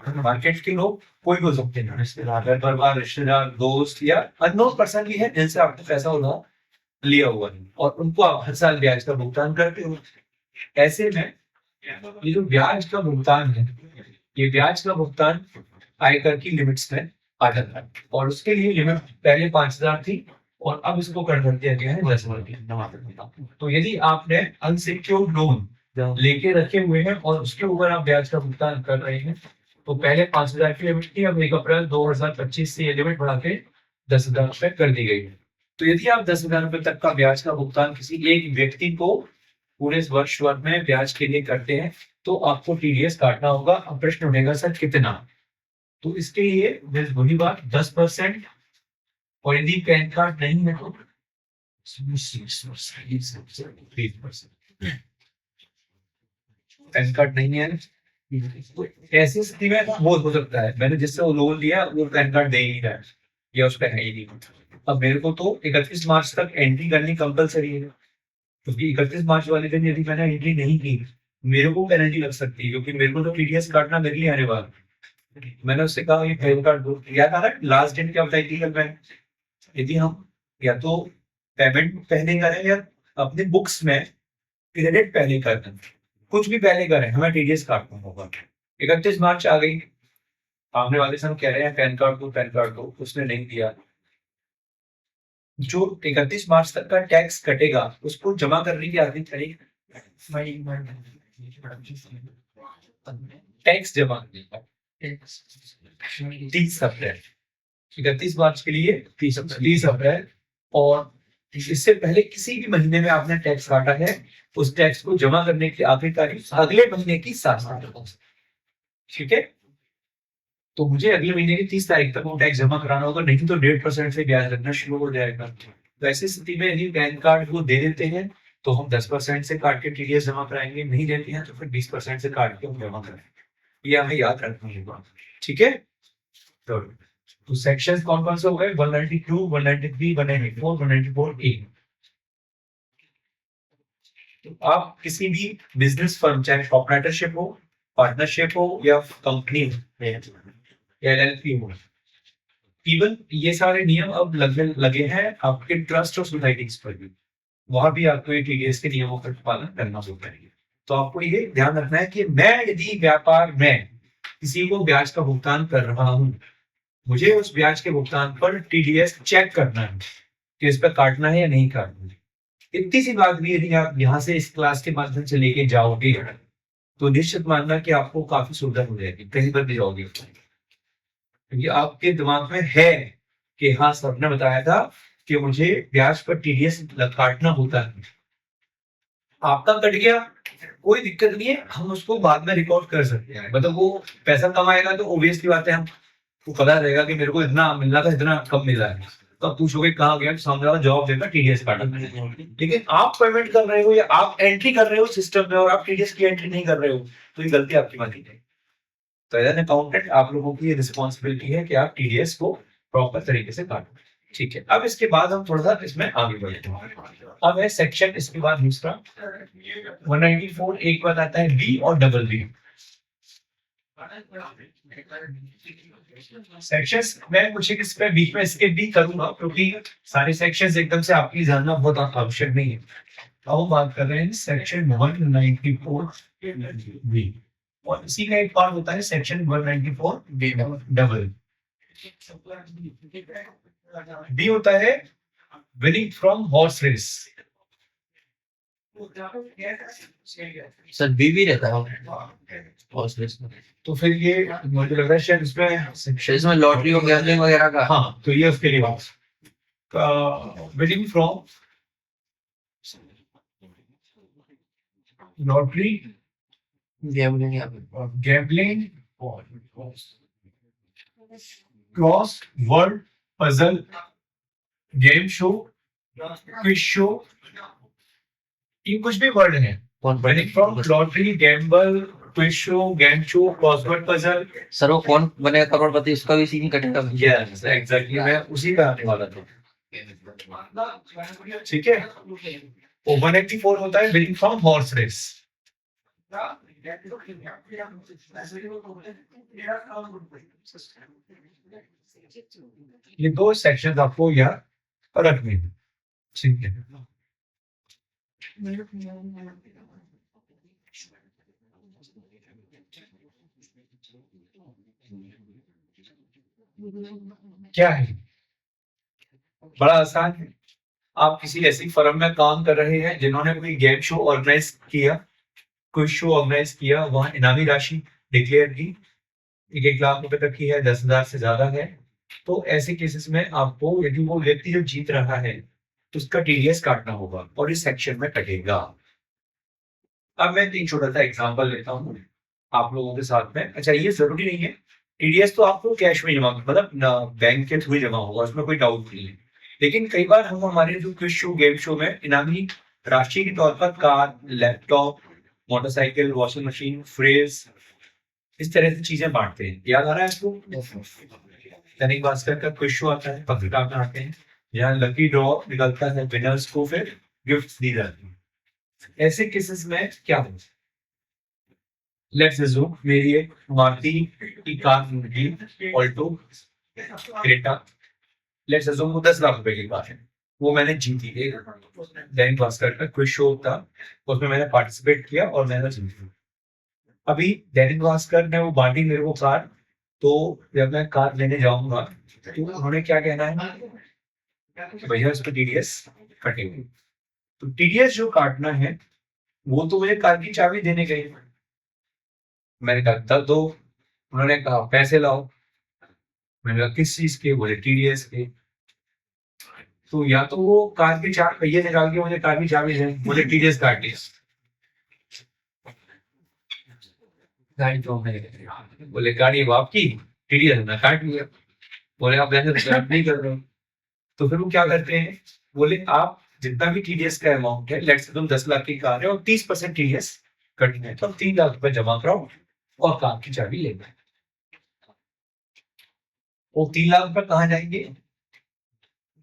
[SPEAKER 1] मार्केट के लोग कोई हो सकते हैं, रिश्तेदार, परिवार, रिश्तेदार, दोस्त या अननोन पर्सन भी है जिनसे आपने पैसा उधार लिया हुआ है और उनको आप हर साल ब्याज का भुगतान करते हो। ऐसे में ये जो ब्याज का भुगतान है, ये ब्याज का भुगतान आयकर की लिमिट्स में आ जाता है और उसके लिए लिमिट पहले 5,000 थी और अब इसको कर दिया गया है 10,000। तो यदि आपने अनसिक्योर्ड लोन लेके रखे हुए हैं और उसके ऊपर आप ब्याज का भुगतान कर रहे हैं, तो पहले 5,000 की लिमिट थी, अब 1 अप्रैल 2025 से ये लिमिट बढ़ा के 10,000 रुपए कर दी गई है। तो यदि आप 10,000 रुपए तक का ब्याज का भुगतान किसी एक व्यक्ति को पूरे वर्ष भर में ब्याज के लिए करते हैं तो आपको टीडीएस काटना होगा। अब प्रश्न उठेगा सर कितना? तो इसके लिए वही बात 10%, और यदि पैन कार्ड नहीं है तो 3%। पैन कार्ड नहीं है तो ऐसी स्थिति में वो हो सकता है, मैंने जिससे वो लोन लिया वो पैन कार्ड दे ही नहीं रहा है या उस पर है ही नहीं। अब मेरे को तो 31 मार्च तक एंट्री करनी कंपलसरी है, क्योंकि 31 मार्च वाले दिन यदि मैंने एंट्री नहीं की मेरे को पेनल्टी लग सकती है, क्योंकि मेरे को तो टीडीएस काटना मेरे लिए आने वाला। मैंने उससे कहा ये पैन कार्ड दो, याद आ रहा है लास्ट डेट क्या बताई थी मैं? यदि हम या तो पेमेंट पहले करें या अपने बुक्स में क्रेडिट पहले कर दें, कुछ भी पहले करें, हमें टीडीएस काटना होगा। 31 मार्च आ गई, सामने वाले से हम कह रहे हैं पैन कार्ड दो, उसने नहीं दिया। जो 31 मार्च तक का टैक्स कटेगा उसको जमा करने की आखिरी तारीख टैक्स जमा करने का 30 अप्रैल। 31 मार्च के लिए 30 अप्रैल, और इससे पहले किसी भी महीने में आपने टैक्स काटा है उस टैक्स को जमा करने की आखिरी तारीख अगले महीने की 7 तारीख। ठीक है, तो मुझे अगले महीने की 30 तारीख तक वो टैक्स जमा कराना होगा, नहीं तो 1.5% से ब्याज लगना शुरू हो जाएगा। तो ऐसी स्थिति में यदि पैन कार्ड को दे देते हैं तो हम 10% से काट के टीडीएस जमा कराएंगे, नहीं देते हैं तो फिर 20% से काट के हम जमा कराएंगे। ये हमें याद रखना होगा। ठीक है, तो तो सेक्शंस कौन कौन से हो गए? 192, 193, 194, 194 ए। तो आप किसी भी बिजनेस फर्म, चाहे प्रोप्राइटरशिप हो, पार्टनरशिप हो या कंपनी हो या एलएलपी हो, इवन ये सारे नियम अब लगे हैं आपके ट्रस्ट और सोसाइटीज पर भी। वहां भी आपको ये टीडीएस के नियमों का पालन करना होता है। तो आपको ये ध्यान रखना है कि मैं यदि व्यापार में किसी को ब्याज का भुगतान कर रहा हूं, मुझे उस ब्याज के भुगतान पर टीडीएस चेक करना है कि इस पर काटना है या नहीं काटना है। इतनी सी बात भी यदि आप यहाँ से इस क्लास के माध्यम से लेके जाओगे तो निश्चित मानना कि आपको काफी सुविधा हो जाएगी कहीं पर भी जाओगे, क्योंकि आपके दिमाग में है कि हाँ सर ने बताया था कि मुझे ब्याज पर टीडीएस काटना होता है। आपका कट गया, कोई दिक्कत नहीं है, हम उसको बाद में रिकॉर्ड कर सकते हैं। मतलब वो पैसा कमाएगा तो ऑब्वियसली बात है, हमको पता रहेगा कि मेरे को इतना मिलना था, इतना कम मिला है। तो आप पूछोगे कहाँ गया, सामने वाला जवाब देगा टीडीएस काटा। लेकिन आप पेमेंट कर रहे हो या आप एंट्री कर रहे हो सिस्टम में और आप टीडीएस की एंट्री नहीं कर रहे हो, तो ये गलती आपकी मानी जाएगी। तो एज एन अकाउंटेंट आप लोगों की रिस्पॉन्सिबिलिटी है कि आप टीडीएस को प्रॉपर तरीके से काटो। ठीक है, अब इसके बाद हम थोड़ा सा इसमें आगे बढ़ते हैं। अब है सेक्शन, इसके बाद दूसरा 194 एक बात आता है बी और डबल बी सेक्शंस। मैं कुछ इस पे बीच में स्किप भी करूंगा क्योंकि सारे सेक्शंस एकदम से आपकी जानना बहुत आवश्यक नहीं है। अब हम बात कर रहे हैं सेक्शन 194 बी और इसी का एक पार्ट होता है सेक्शन 194 बी डबल। बी होता है winning from horse race.
[SPEAKER 2] Sir B भी रहता है हॉर्स रेस में।
[SPEAKER 1] तो फिर ये मुझे लग रहा है शायद इसमें
[SPEAKER 2] शायद इसमें लॉटरी और गैम्बलिंग वगैरह का।
[SPEAKER 1] हाँ, तो ये उसके लिए बात विनिंग फ्रॉम लॉटरी,
[SPEAKER 2] गैम्बलिंग यहाँ पे
[SPEAKER 1] gambling, cross world puzzle, game show, quiz show, ये कुछ भी वर्ड है।
[SPEAKER 2] कौन
[SPEAKER 1] winning from lottery, Gamble, quiz show, game show, crossword puzzle.
[SPEAKER 2] Sir वो कौन बनेगा करोड़पति, उसका भी सीन कटेगा।
[SPEAKER 1] यस एग्जैक्टली, मैं उसी का आने वाला था। ठीक है, 184 होता है विनिंग फ्रॉम हॉर्स रेस। ये दो सेक्शन आपको याद रखने हैं। ठीक है, क्या है? बड़ा आसान है। आप किसी ऐसी फर्म में काम कर रहे हैं जिन्होंने कोई गेम शो ऑर्गेनाइज किया, कोई शो ऑर्गेनाइज किया, वहां इनामी राशि डिक्लेयर की, 1 लाख रुपए तक की है, 10,000 से ज्यादा है, तो ऐसे केसेस में आपको यदि वो व्यक्ति जो जीत रहा है तो उसका टीडीएस काटना होगा और इस सेक्शन में कटेगा। अब मैं एक छोटा सा एग्जांपल लेता हूँ आप लोगों के साथ में। अच्छा, ये जरूरी नहीं है टीडीएस तो आपको कैश में जमा, मतलब बैंक के थ्रू जमा होगा, उसमें कोई डाउट नहीं है। लेकिन कई बार हम हमारे जो क्विज शो, गेम शो में इनामी राशि के तौर पर car, laptop, motorcycle, washing machine, phrase, इस तरह से चीजें बांटते हैं। याद आ रहा है आपको? दैनिक भास्कर का क्विज शो आता है, पत्रिका में आते हैं, यहाँ लकी ड्रॉ निकलता है, विनर्स को फिर गिफ्ट दी जाती है। ऐसे केसेस में क्या हो, लेट्स अज्यूम मेरी एक मारुति की कार थी, ऑल्टो क्रेटा, लेट्स अज्यूम वो 10 लाख रुपए की कार है, वो मैंने जीती। एक दैनिक भास्कर का क्विज शो था, उसमें मैंने पार्टिसिपेट किया और मैंने जीती। अभी दैनिक भास्कर ने वो बांटी मेरे को कार, तो जब मैं कार लेने जाऊंगा तो उन्होंने क्या कहना है कि भैया इस पर टीडीएस कटेगी। तो टीडीएस जो काटना है वो तो मुझे कार की चाबी देने गई, मैंने कहा तब दो, उन्होंने कहा पैसे लाओ, मैंने कहा किस चीज के, बोले टीडीएस के। तो या तो वो कार के 4 पहिए निकाल के मुझे कार की चाबी दे, बोले टीडीएस काट दिया, गाड़ी तो बोले गाड़ी अब आपकी, टीडीएस ना काट लिया, बोले आप वैसे नहीं कर रहे हो। तो फिर वो क्या करते हैं, बोले आप जितना भी टीडीएस का अमाउंट है, लेट्स से तुम 10 लाख की कार है और 30% टीडीएस कटना है, तो 3 लाख रुपए जमा कराओ और कार की चाबी ले गए। वो 3 लाख रुपए कहाँ जाएंगे?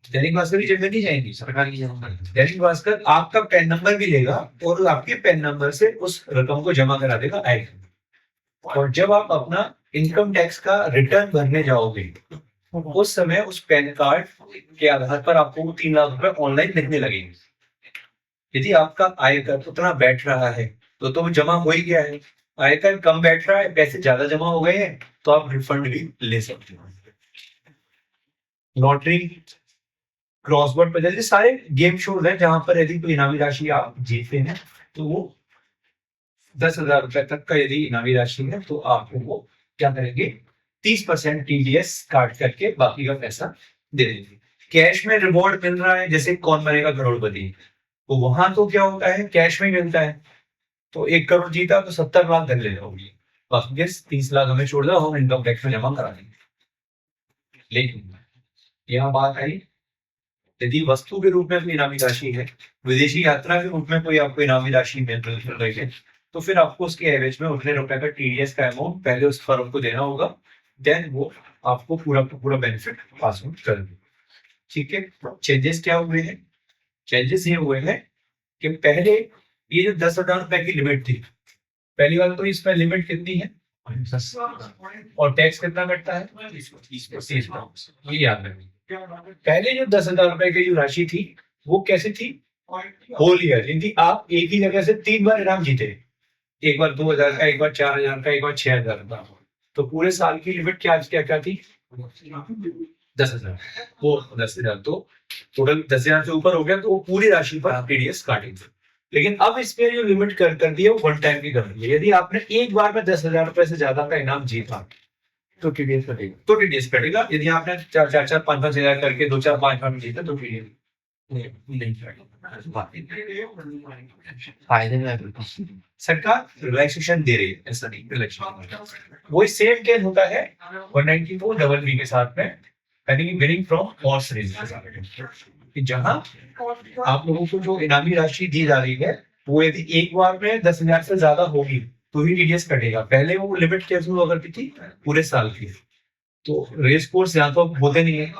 [SPEAKER 1] दैनिक भास्कर की जेब में नहीं जाएंगी।
[SPEAKER 2] सरकार की जरूरत है।
[SPEAKER 1] दैनिक भास्कर आपका पैन नंबर भी लेगा और आपके पैन नंबर से उस रकम को जमा करा देगा आयकर। और जब आप अपना इनकम टैक्स का रिटर्न भरने जाओगे उस समय उस पैन कार्ड के आधार पर आपको 3 लाख रुपए ऑनलाइन दिखने लगेंगे। यदि आपका आयकर उतना बैठ रहा है तो वो जमा हो ही गया है। आयकर कम बैठ रहा है, पैसे ज्यादा जमा हो गए हैं, तो आप रिफंड भी ले सकते हो। लॉटरी, क्रॉसवर्ड पजल, ये सारे गेम शोज हैं जहां पर यदि कोई इनामी राशि आप जीतते हैं तो वो 10,000 रुपए तक का यदि इनामी राशि है तो आपको वो क्या करेंगे, 30% टीडीएस काट करके बाकी का पैसा दे देंगे। कैश में रिवॉर्ड मिल रहा है, जैसे कौन बनेगा करोड़पति, तो वहां तो क्या होता है, कैश में मिलता है। तो 1 करोड़ जीता तो 70 लाख धन ले जाओगे, बाकी 30 लाख हमें छोड़ दो, हम इनकम टैक्स में जमा करा देंगे। लेकिन यहाँ बात आई, यदि वस्तु के रूप में कोई इनामी राशि है, विदेशी यात्रा के रूप में कोई आपको इनामी राशि मिल रही है, तो फिर आपको उसके एवरेज में उतने रुपए का टीडीएस का अमाउंट पहले उस फर्म को देना होगा, देन वो आपको पूरा बेनिफिट पास ऑन कर देगा। ठीक है, चेंजेस क्या हुए हैं? चेंजेस ये हुए हैं कि पहले ये जो 10,000 रुपए की लिमिट थी, पहली बात तो इसमें लिमिट कितनी है और टैक्स कितना कटता है, 30%। ये याद रखिए। पहले जो 10,000 रुपए की जो राशि थी वो कैसे थी, होल ईयर, यदि आप एक ही जगह से 3 बार इनाम जीते, एक बार 2,000 का, एक बार 4,000 का, एक बार 6,000 का, तो पूरे साल की लिमिट क्या क्या थी, 10,000। वो 10,000 तो टोटल 10,000 से ऊपर हो गया तो वो पूरी राशि पर टीडीएस काटेंगे। लेकिन अब इसमें जो लिमिट कर दी है वो वन टाइम की कर दी है। यदि आपने एक बार में 10,000 रुपए से ज्यादा का इनाम जीता तो टीडीएस कटेगा। यदि आपने 4-5 हजार करके 2-4-5 बार जीता तो टीडीएस नहीं कटेगा।
[SPEAKER 2] फायदे में
[SPEAKER 1] सरकार रिलैक्सेशन दे रही है, ऐसा नहीं रिलैक्सेशन। वही सेम केस होता है 194(b) के साथ में, यानी कि बिलिंग फ्रॉम कॉस्ट रीजन, कि जहां आप लोगों को जो इनामी राशि दी जा रही है वो यदि एक बार में 10,000 से ज्यादा होगी तो ही टीडीएस कटेगा। पहले वो लिमिट कैसे हुआ करती थी, पूरे साल की। तो रेस कोर्स यहाँ तो होते नहीं है,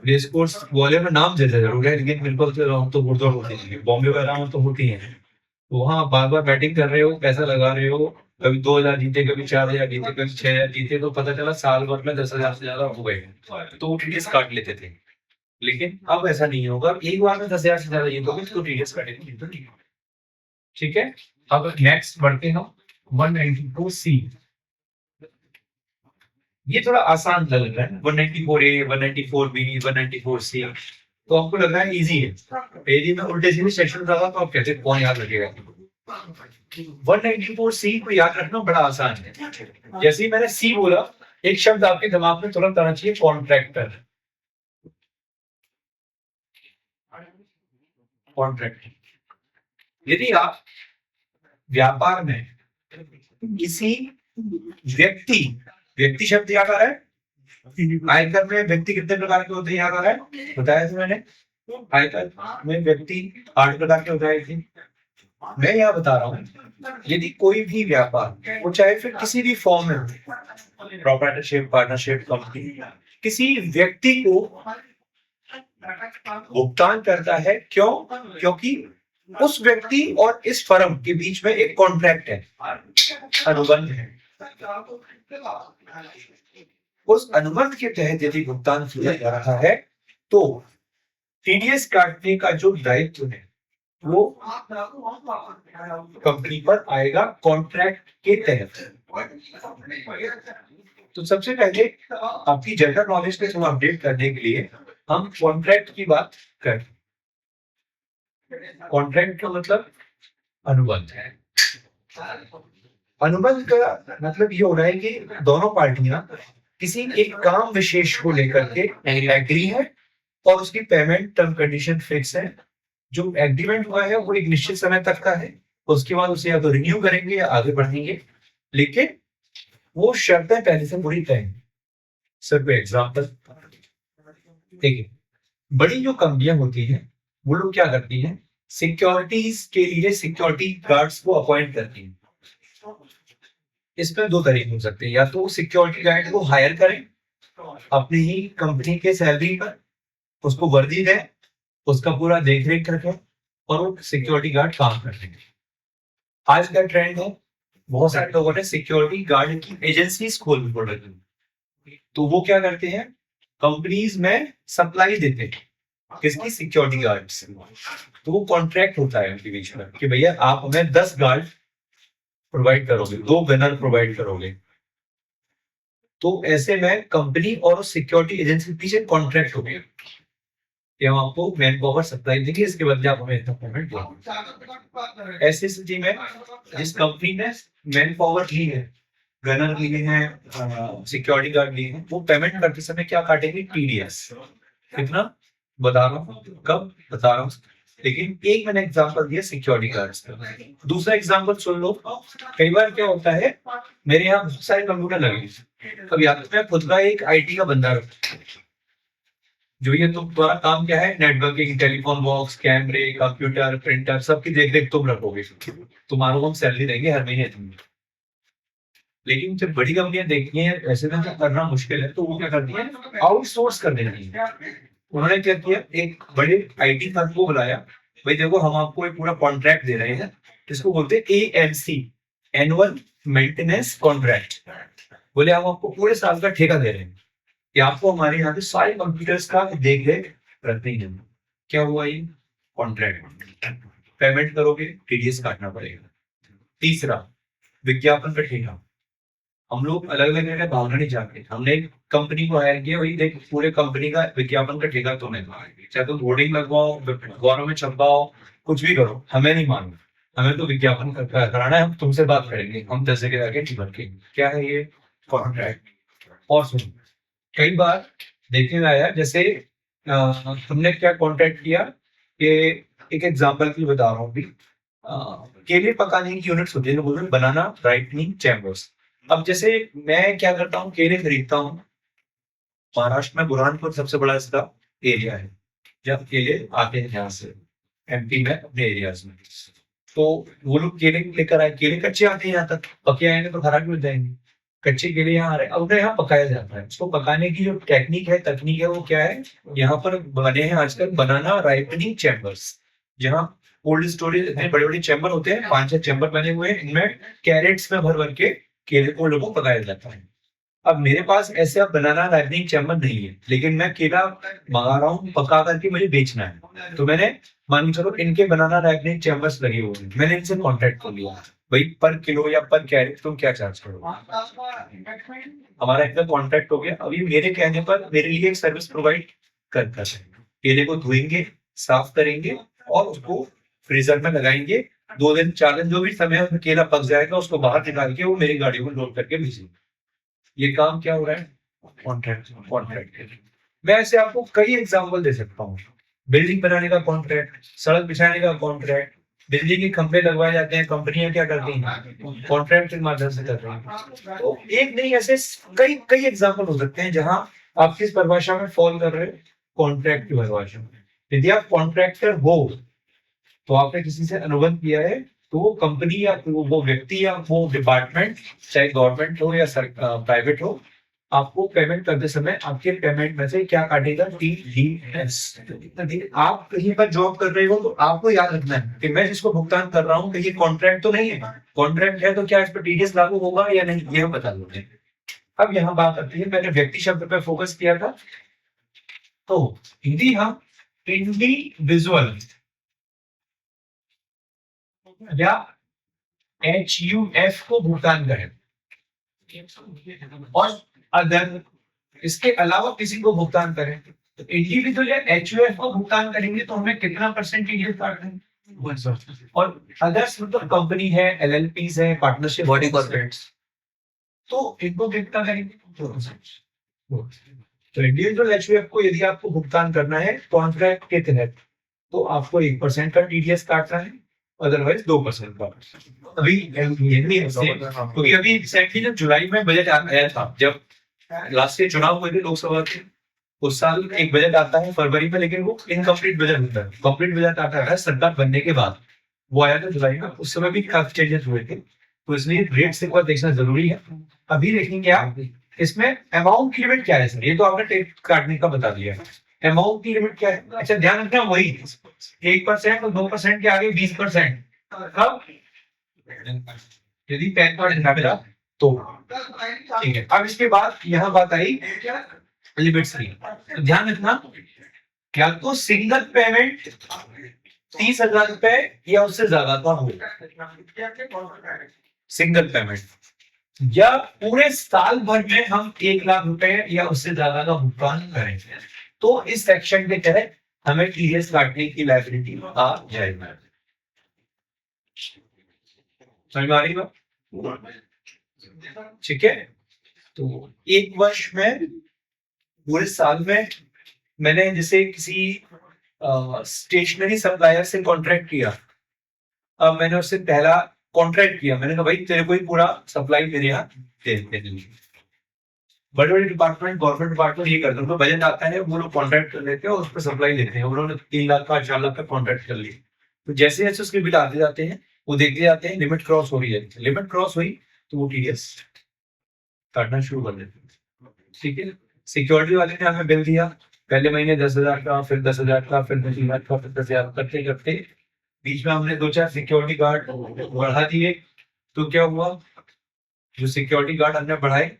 [SPEAKER 1] रेस कोर्स ग्वालियर में नाम जैसे जरूर है, लेकिन बिल्कुल तो घुड़दौड़ होती है, बॉम्बे वगैरह में तो होती है। तो वहाँ बार बार बैटिंग कर रहे हो, पैसा लगा रहे हो, कभी 2,000 जीते, कभी 4,000 जीते, कभी 6,000 जीते, तो पता चला साल भर में 10,000 से ज्यादा हो गए तो वो टीडीएस काट लेते थे। लेकिन अब ऐसा नहीं होगा, एक बार में 10,000 से ज्यादा जीतोगे तो टीडीएस कटेगा। ठीक है, अब नेक्स्ट बढ़ते हैं 194C। ये थोड़ा आसान लग रहा है, 194A, 194B, 194C, तो आपको लग रहा है इजी है। यदि मैं उल्टे सीधे सेक्शन रहा तो आप कहते हैं कौन याद रखेगा। 194C को याद रखना बड़ा आसान है। जैसे ही मैंने सी बोला, एक शब्द आपके दिमाग में तुरंत आना चाहिए, कॉन्ट्रैक्टर। कॉन्ट्रैक्टर, यदि आप व्यापार में किसी व्यक्ति शब्द याद आ रहा है, आयकर में व्यक्ति कितने प्रकार के होते हैं याद आ रहा है, बताया था मैंने। आयकर में व्यक्ति 8 प्रकार के होते हैं। मैं यह बता रहा हूँ, यदि कोई भी व्यापार, वो चाहे फिर किसी भी फॉर्म में, प्रोप्राइटरशिप, पार्टनरशिप, कंपनी, किसी व्यक्ति को भुगतान करता है, क्यों? क्योंकि उस व्यक्ति और इस फर्म के बीच में एक कॉन्ट्रैक्ट है, अनुबंध है। उस अनुबंध के तहत यदि भुगतान किया जा रहा है तो टीडीएस काटने का जो दायित्व है वो कंपनी पर आएगा कॉन्ट्रैक्ट के तहत। तो सबसे पहले आपकी जनरल नॉलेज को थोड़ा अपडेट करने के लिए हम कॉन्ट्रैक्ट की बात करें। कॉन्ट्रैक्ट का मतलब अनुबंध है। अनुबंध का मतलब ये हो रहा है कि दोनों पार्टियां किसी एक काम विशेष को लेकर के एग्री है और उसकी पेमेंट टर्म कंडीशन फिक्स है। जो एग्रीमेंट हुआ है वो एक निश्चित समय तक का है, उसके बाद उसे या तो रिन्यू करेंगे या आगे बढ़ेंगे, लेकिन वो शर्तें पहले से पूरी तय हैं। सर कोई एग्जाम्पल देखिए, बड़ी जो कंपनियां होती हैं वो लोग क्या करती हैं, सिक्योरिटीज के लिए सिक्योरिटी गार्ड्स को अपॉइंट करती हैं। इसमें 2 तरीके हो सकते हैं, या तो सिक्योरिटी गार्ड को हायर करें अपनी ही कंपनी के सैलरी पर उसको वर्दी दें, उसका पूरा देख रेख रखें और वो सिक्योरिटी गार्ड काम करते हैं। आज का ट्रेंड है, बहुत सारे लोगों ने सिक्योरिटी गार्ड की एजेंसीज खोल रखी। तो वो क्या करते हैं, कंपनीज में सप्लाई देते हैं किसकी, सिक्योरिटी गार्ड से। तो वो कॉन्ट्रैक्ट होता है उनके बीच में कि भैया आप हमें 10 गार्ड प्रोवाइड करोगे, 2 गनर प्रोवाइड करोगे। तो ऐसे में कंपनी और सिक्योरिटी एजेंसी के पीछे कॉन्ट्रैक्ट हो गया कि हम आपको मैन पावर सप्लाई देंगे, इसके बदले आप हमें इतना पेमेंट दो। ऐसी स्थिति में जिस कंपनी ने मैन पावर ली है, गनर लिए हैं, सिक्योरिटी गार्ड लिए हैं, वो पेमेंट करते समय क्या काटेंगे, टीडीएस। कितना बता रहा हूँ, कब बता रहा हूँ, लेकिन एक मैंने एग्जांपल दिया सिक्योरिटी गार्ड्स का। दूसरा एग्जांपल सुन लो। कई बार क्या होता है, मेरे यहाँ बहुत सारे कंप्यूटर लगे हैं, अब या तो मैं खुद का एक आईटी का बंदा रखूं, जो ये तुम्हारा काम क्या है, नेटवर्किंग, टेलीफोन बॉक्स, कैमरे, कंप्यूटर, प्रिंटर, सबकी देख रेख तुम रखोगे, तुम्हारा को हम सैलरी देंगे हर महीने तुम्हें। लेकिन जब बड़ी कंपनियां देखती हैं ऐसे में करना मुश्किल है, तो वो क्या करती है, आउटसोर्स कर देती है। उन्होंने क्या किया, एक बड़े आईटी फर्म को बुलाया, भाई देखो हम आपको एक पूरा कॉन्ट्रैक्ट दे रहे हैं, जिसको बोलते हैं एएमसी, एनुअल मेंटेनेंस कॉन्ट्रैक्ट। बोले हम आपको पूरे साल का ठेका दे रहे हैं कि आपको हमारे यहाँ पे सारे कंप्यूटर्स का देख रेख रखनी है। क्या हुआ, ये कॉन्ट्रैक्ट, पेमेंट करोगे टीडीएस काटना पड़ेगा। तीसरा, विज्ञापन का ठेका। हम लोग अलग अलग जगह भागना नहीं चाहते, हमने एक कंपनी को हायर किया, वही देख पूरे कंपनी का विज्ञापन का ठेका तुम्हें, चाहे तुम होर्डिंग लगवाओ, अखबारों में छपवाओ, कुछ भी करो, हमें नहीं मानना, हमें तो विज्ञापन कराना है, हम तुमसे बात करेंगे, हम 10 जगह जाके नहीं भर के। क्या है ये, कॉन्ट्रैक्ट। और सुनो, कई बार देखने में आया, जैसे तुमने क्या कॉन्ट्रैक्ट किया, कि एक एग्जाम्पल की बता रहा हूँ अभी, केले पकाने की यूनिट्स होती है, बोल रहे बनाना राइपनिंग चैम्बर्स। अब जैसे मैं क्या करता हूँ, केले खरीदता हूँ, महाराष्ट्र में बुरहानपुर सबसे बड़ा इसका एरिया है, जब केले आते हैं यहाँ से एमपी में अपने एरियाज में, तो वो लोग केले लेकर आए, केले कच्चे आते हैं यहाँ तक, पके आएंगे तो खराब हो जाएंगे। कच्चे केले यहाँ आ रहे हैं, अब उन्हें यहाँ पकाया जाता है। उसको पकाने की जो टेक्निक है, तकनीक है, वो क्या है, यहाँ पर बने हैं आजकल बनाना राइपनिंग चैम्बर्स, जहाँ कोल्ड स्टोरेज इतने बड़े बड़े चैम्बर होते हैं, 5-6 चैम्बर बने हुए हैं, इनमें कैरेट्स में भर भर के केले को लोगों को पकाया जाता है। अब मेरे पास ऐसा बनाना राइपनिंग चैम्बर नहीं है, लेकिन मैं केला मंगा रहा हूँ पका करके मुझे बेचना है, तो मैंने मान चलो इनके बनाना राइपनिंग चैम्बर्स लगे हुए हैं, मैंने इनसे कॉन्ट्रैक्ट कर लिया, भाई पर किलो या पर कैरेट तुम क्या चार्ज करोगे। हमारा इतना कॉन्ट्रैक्ट हो गया। अभी मेरे कहने पर मेरे लिए एक सर्विस प्रोवाइड करता है, केले को धोएंगे, साफ करेंगे और उसको फ्रीजर में लगाएंगे, 2 दिन 4 दिन जो भी समय है केला पक जाएगा, उसको बाहर निकाल के वो मेरी गाड़ी को लोड करके भेजेंगे। ये काम क्या हो रहा है, कॉन्ट्रैक्ट। मैं ऐसे आपको कई एग्जांपल दे सकता हूँ, बिल्डिंग बनाने का कॉन्ट्रैक्ट, सड़क बिछाने का कॉन्ट्रैक्ट, बिजली के खंभे लगवाए जाते हैं, कंपनियां क्या करती हैं, कॉन्ट्रैक्ट के माध्यम से कर रही हैं। तो एक नहीं, ऐसे कई कई एग्जांपल हो सकते हैं जहां आप किस परिभाषा में फॉल कर रहे हो, कॉन्ट्रैक्ट की परिभाषा में। यदि आप कॉन्ट्रैक्टर हो तो आपने किसी से अनुबंध किया है, तो वो कंपनी या वो व्यक्ति या वो डिपार्टमेंट, चाहे गवर्नमेंट हो या प्राइवेट हो, आपको पेमेंट करते समय आपके पेमेंट में से क्या काटेगा, टीडीएस। आप कहीं पर जॉब कर रहे हो तो आपको याद रखना है कि मैं जिसको भुगतान कर रहा हूँ कि ये कॉन्ट्रैक्ट तो नहीं है, कॉन्ट्रैक्ट है तो क्या इस पर टीडीएस लागू होगा या नहीं, ये बता दो। अब यहाँ बात आती है, मैंने व्यक्ति शब्द पे फोकस किया था, तो हिंदी हम इंडिविजुअल या HUF को भुगतान करें, और अदर इसके अलावा किसी को भुगतान करें, तो इंडिविजुअल या HUF को भुगतान करेंगे तो हमें कितना परसेंट टीडीएस काट देंगे, 1%। और अदर्स मतलब कंपनी है, LLPs है, पार्टनरशिप,
[SPEAKER 2] बॉडी कॉर्पोरेट्स,
[SPEAKER 1] तो इनको कितना करेंगे, 2%। तो इंडिविजुअल HUF को यदि आपको भुगतान करना है कॉन्ट्रैक्ट के तहत, तो आपको 1% का टीडीएस काटना है, अदरवाइज 2% का। अभी क्योंकि अभी रिसेंटली जब जुलाई में बजट आया था, जब लास्ट ईयर चुनाव हुए थे लोकसभा के, उस साल एक बजट आता है फरवरी में, लेकिन वो इनकम्प्लीट बजट होता है। कंप्लीट बजट आता है सरकार बनने के बाद, वो आया था जुलाई में, उस समय भी काफी चेंजेस हुए थे, तो इसलिए रेट्स एक बार देखना जरूरी है। अभी देखेंगे आप इसमें अमाउंट की लिमिट क्या है सर? ये तो आपने टेप काटने का बता दिया। अमाउंट की लिमिट क्या है? अच्छा ध्यान रखना वही 1% और 2% के आगे 20%। कब? यदि पैन कार्ड ना मिला तो ठीक है। अब इसके बाद यहाँ बात आई लिमिट्स की। तो ध्यान रखना क्या तो सिंगल पेमेंट 30,000 रुपए या उससे ज्यादा का हो, सिंगल पेमेंट, या पूरे साल भर में हम 1 लाख रुपए या उससे ज्यादा का भुगतान करेंगे तो इस सेक्शन के तहत हमें टीडीएस काटने की लायबिलिटी आ जाएगी। समझ में आ रही बात? ठीक है। तो एक वर्ष में पूरे साल में मैंने जैसे किसी स्टेशनरी सप्लायर से कॉन्ट्रैक्ट किया। अब मैंने उससे पहला कॉन्ट्रैक्ट किया, मैंने कहा भाई तेरे को ही पूरा सप्लाई मेरे यहाँ दे दे। बड़े बड़े डिपार्टमेंट, गवर्नमेंट डिपार्टमेंट ये करते हैं, उनको बजट आता है वो लोग कॉन्ट्रैक्ट कर लेते हैं और उस पर सप्लाई देते हैं। उन्होंने 3 लाख का 4 लाख का कॉन्ट्रैक्ट कर लिया, तो जैसे जैसे उसके बिल आते जाते हैं वो देखते जाते हैं, लिमिट क्रॉस हो रही है, लिमिट क्रॉस हुई तो वो टीडीएस काटना शुरू कर देते हैं। ठीक है। सिक्योरिटी वाले ने हमें बिल दिया, पहले महीने 10,000 का, फिर 10,000 का, फिर 10,000 का, फिर 10,000 करते करते बीच में हमने 2-4 सिक्योरिटी गार्ड बढ़ा दिए। तो क्या हुआ, जो सिक्योरिटी गार्ड हमने बढ़ाए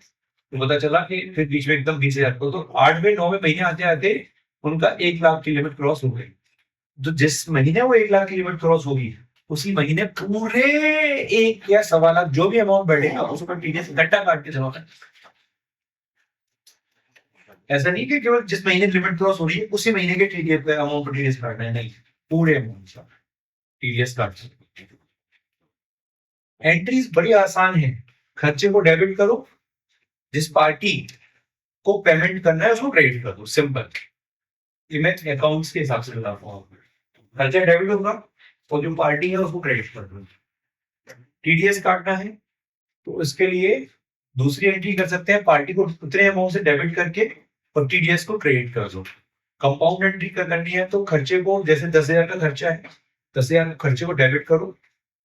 [SPEAKER 1] तो पता चला कि फिर बीच में एकदम 20,000 को, तो 8वें 9वें महीने आते आते उनका 1 लाख की लिमिट क्रॉस हो गई। तो जिस महीने वो 1 लाख की लिमिट क्रॉस होगी उसी महीने पूरे 1 या 1.25 लाख जो भी अमाउंट बढ़ेगा उसको टीडीएस इकट्ठा काट के जमा कर। ऐसा नहीं कि केवल जिस महीने लिमिट क्रॉस हो रही है उसी महीने के टीडीएस अमाउंट पर टीडीएस काटना है, नहीं, पूरे अमाउंट का टीडीएस काट। एंट्रीज बड़ी आसान है, खर्चे को डेबिट करो, जिस पार्टी को पेमेंट करना है उसको क्रेडिट कर दो, सिंपल। ये मैं अकाउंट्स के हिसाब से बताता हूँ। खर्चा डेबिट होगा और जो पार्टी है उसको क्रेडिट कर दो। टीडीएस काटना है तो इसके लिए दूसरी एंट्री कर सकते हैं, पार्टी को उतने अमाउंट से डेबिट करके और टीडीएस को क्रेडिट कर दो। कंपाउंड एंट्री करनी है तो खर्चे को, जैसे 10,000 का खर्चा है, 10,000 खर्चे को डेबिट करो,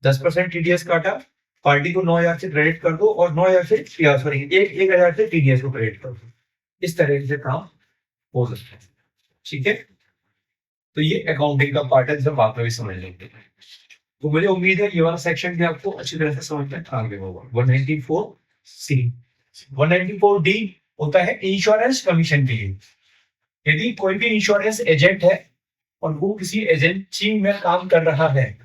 [SPEAKER 1] 10% टीडीएस काटा, पार्टी को 9,000 से क्रेडिट कर दो और 9,000 से सॉरी 1,000 से टीडीएस को क्रेडिट कर दो। इस तरह से काम हो सकता है। ठीक है। तो ये अकाउंटिंग का पार्ट है, जिसे बात में भी समझ लेंगे। तो मुझे उम्मीद है ये वाला सेक्शन भी आपको अच्छी तरह से समझ में आ गया होगा। 194C 194D होता है इंश्योरेंस कमीशन के लिए। यदि कोई भी इंश्योरेंस एजेंट है और वो किसी एजेंसी में काम कर रहा है,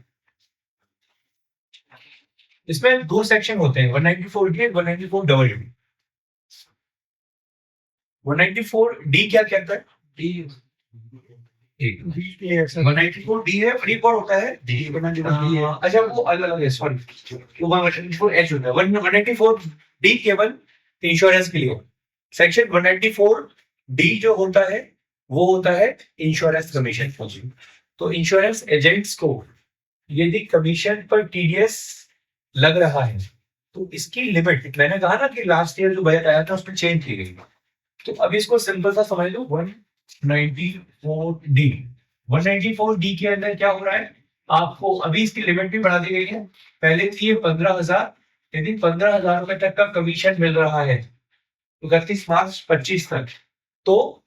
[SPEAKER 1] इसमें 2 सेक्शन होते हैं, 194D और 194D। 194D क्या कहता है? 194D है, और एक और होता है अच्छा वो अलग अलग है, सॉरी, वो 194H होता है। 194D केवल इंश्योरेंस के लिए। सेक्शन 194D जो होता है वो होता है इंश्योरेंस कमीशन। तो इंश्योरेंस एजेंट्स को यदि कमीशन पर टीडीएस लग रहा है तो इसकी लिमिट, मैंने कहा ना कि लास्ट ईयर जो बजट आया था उसमें चेंज की गई, तो अब इसको सिंपल सा समझ लो। 194D 194D के अंदर क्या हो रहा है, आपको अभी इसकी लिमिट भी बढ़ा दी गई है। पहले थी 15,000, यदि 15,000 रुपए तक का कमीशन मिल रहा है 31 मार्च 25 तक, तो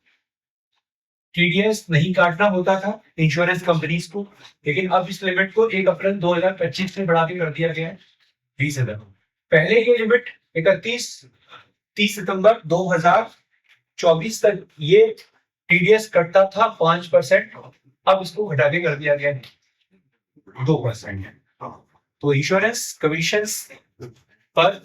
[SPEAKER 1] टीडीएस नहीं काटना होता था इंश्योरेंस कंपनीज को, लेकिन अब इस लिमिट को 1 अप्रैल 2025 से बढ़ा के कर दिया गया है 20,000। पहले ये लिमिट 30 सितंबर 2024 तक ये टीडीएस कटता था 5%, अब इसको घटा के कर दिया गया है 2%। तो इंश्योरेंस कमीशन पर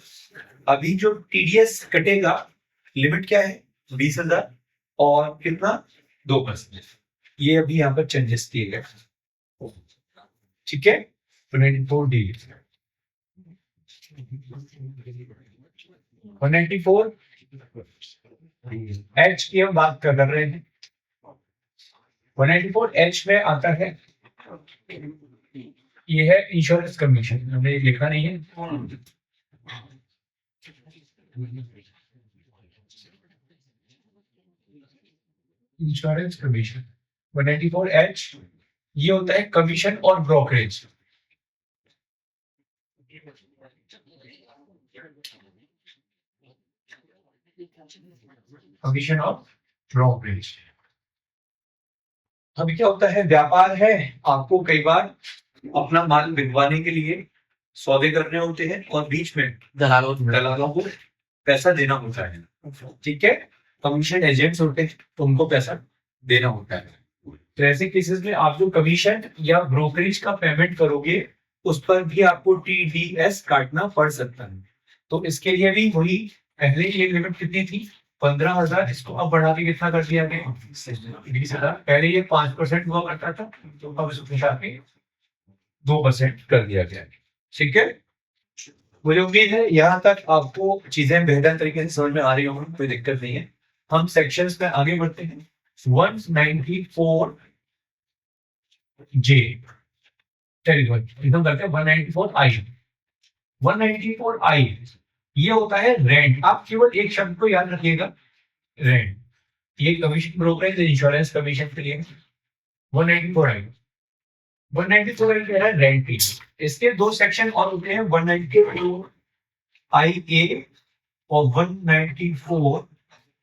[SPEAKER 1] अभी जो टीडीएस कटेगा लिमिट क्या है, 20,000 और कितना, 2%। ये अभी यहाँ पर चेंजेस किए गए। ठीक है। 194D 194H की हम बात कर रहे हैं। 194H में आता है, ये है इंश्योरेंस कमीशन, हमने लिखा नहीं है। इंश्योरेंस कमीशन 194H ये होता है कमीशन और ब्रोकरेज। Commission of brokerage. अभी क्या होता है, व्यापार है, आपको कई बार अपना माल बिकवाने के लिए सौदे करने होते हैं और बीच में दलालों को पैसा देना होता है, ठीक है। कमीशन एजेंट्स होते हैं तो उनको पैसा देना होता है। तो ऐसे केसेस में आप जो कमीशन या ब्रोकरेज का पेमेंट करोगे उस पर भी आपको टीडीएस काटना पड़ सकता है। तो इसके लिए भी वही पहले ये लिमिट कितनी थी 15,000, इसको अब बढ़ा के कितना कर दिया गया 20,000। पहले ये 5% हुआ करता था तो अब इसको घटा के 2% कर दिया गया, ठीक है। मुझे उम्मीद है यहाँ तक आपको चीजें बेहतर तरीके से समझ में आ रही होंगी, कोई दिक्कत नहीं है। हम सेक्शंस में आगे बढ़ते हैं। 194 जे एकदम करते हैं 194 आई। 194 आई ये होता है रेंट। आप केवल एक शब्द को याद रखिएगा, रेंट। ये कमीशन ब्रोकरेज इंश्योरेंस कमीशन के लिए 194 आई। 194 आई कह रहा है रेंट की। इसके दो सेक्शन और होते हैं, 194 आई ए और 194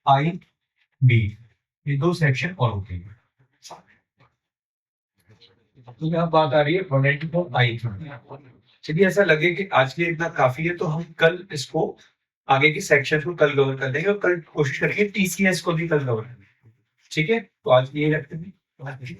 [SPEAKER 1] आई बी। ये दो सेक्शन और होते हैं। तो यहाँ बात आ रही है 194 आई। चलिए, ऐसा लगे कि आज के लिए इतना काफी है तो हम कल इसको आगे के सेक्शन को कल कवर कर देंगे और कल कोशिश करेंगे टीसीएस को भी कल कवर करने, ठीक है। तो आज ये रखते हैं।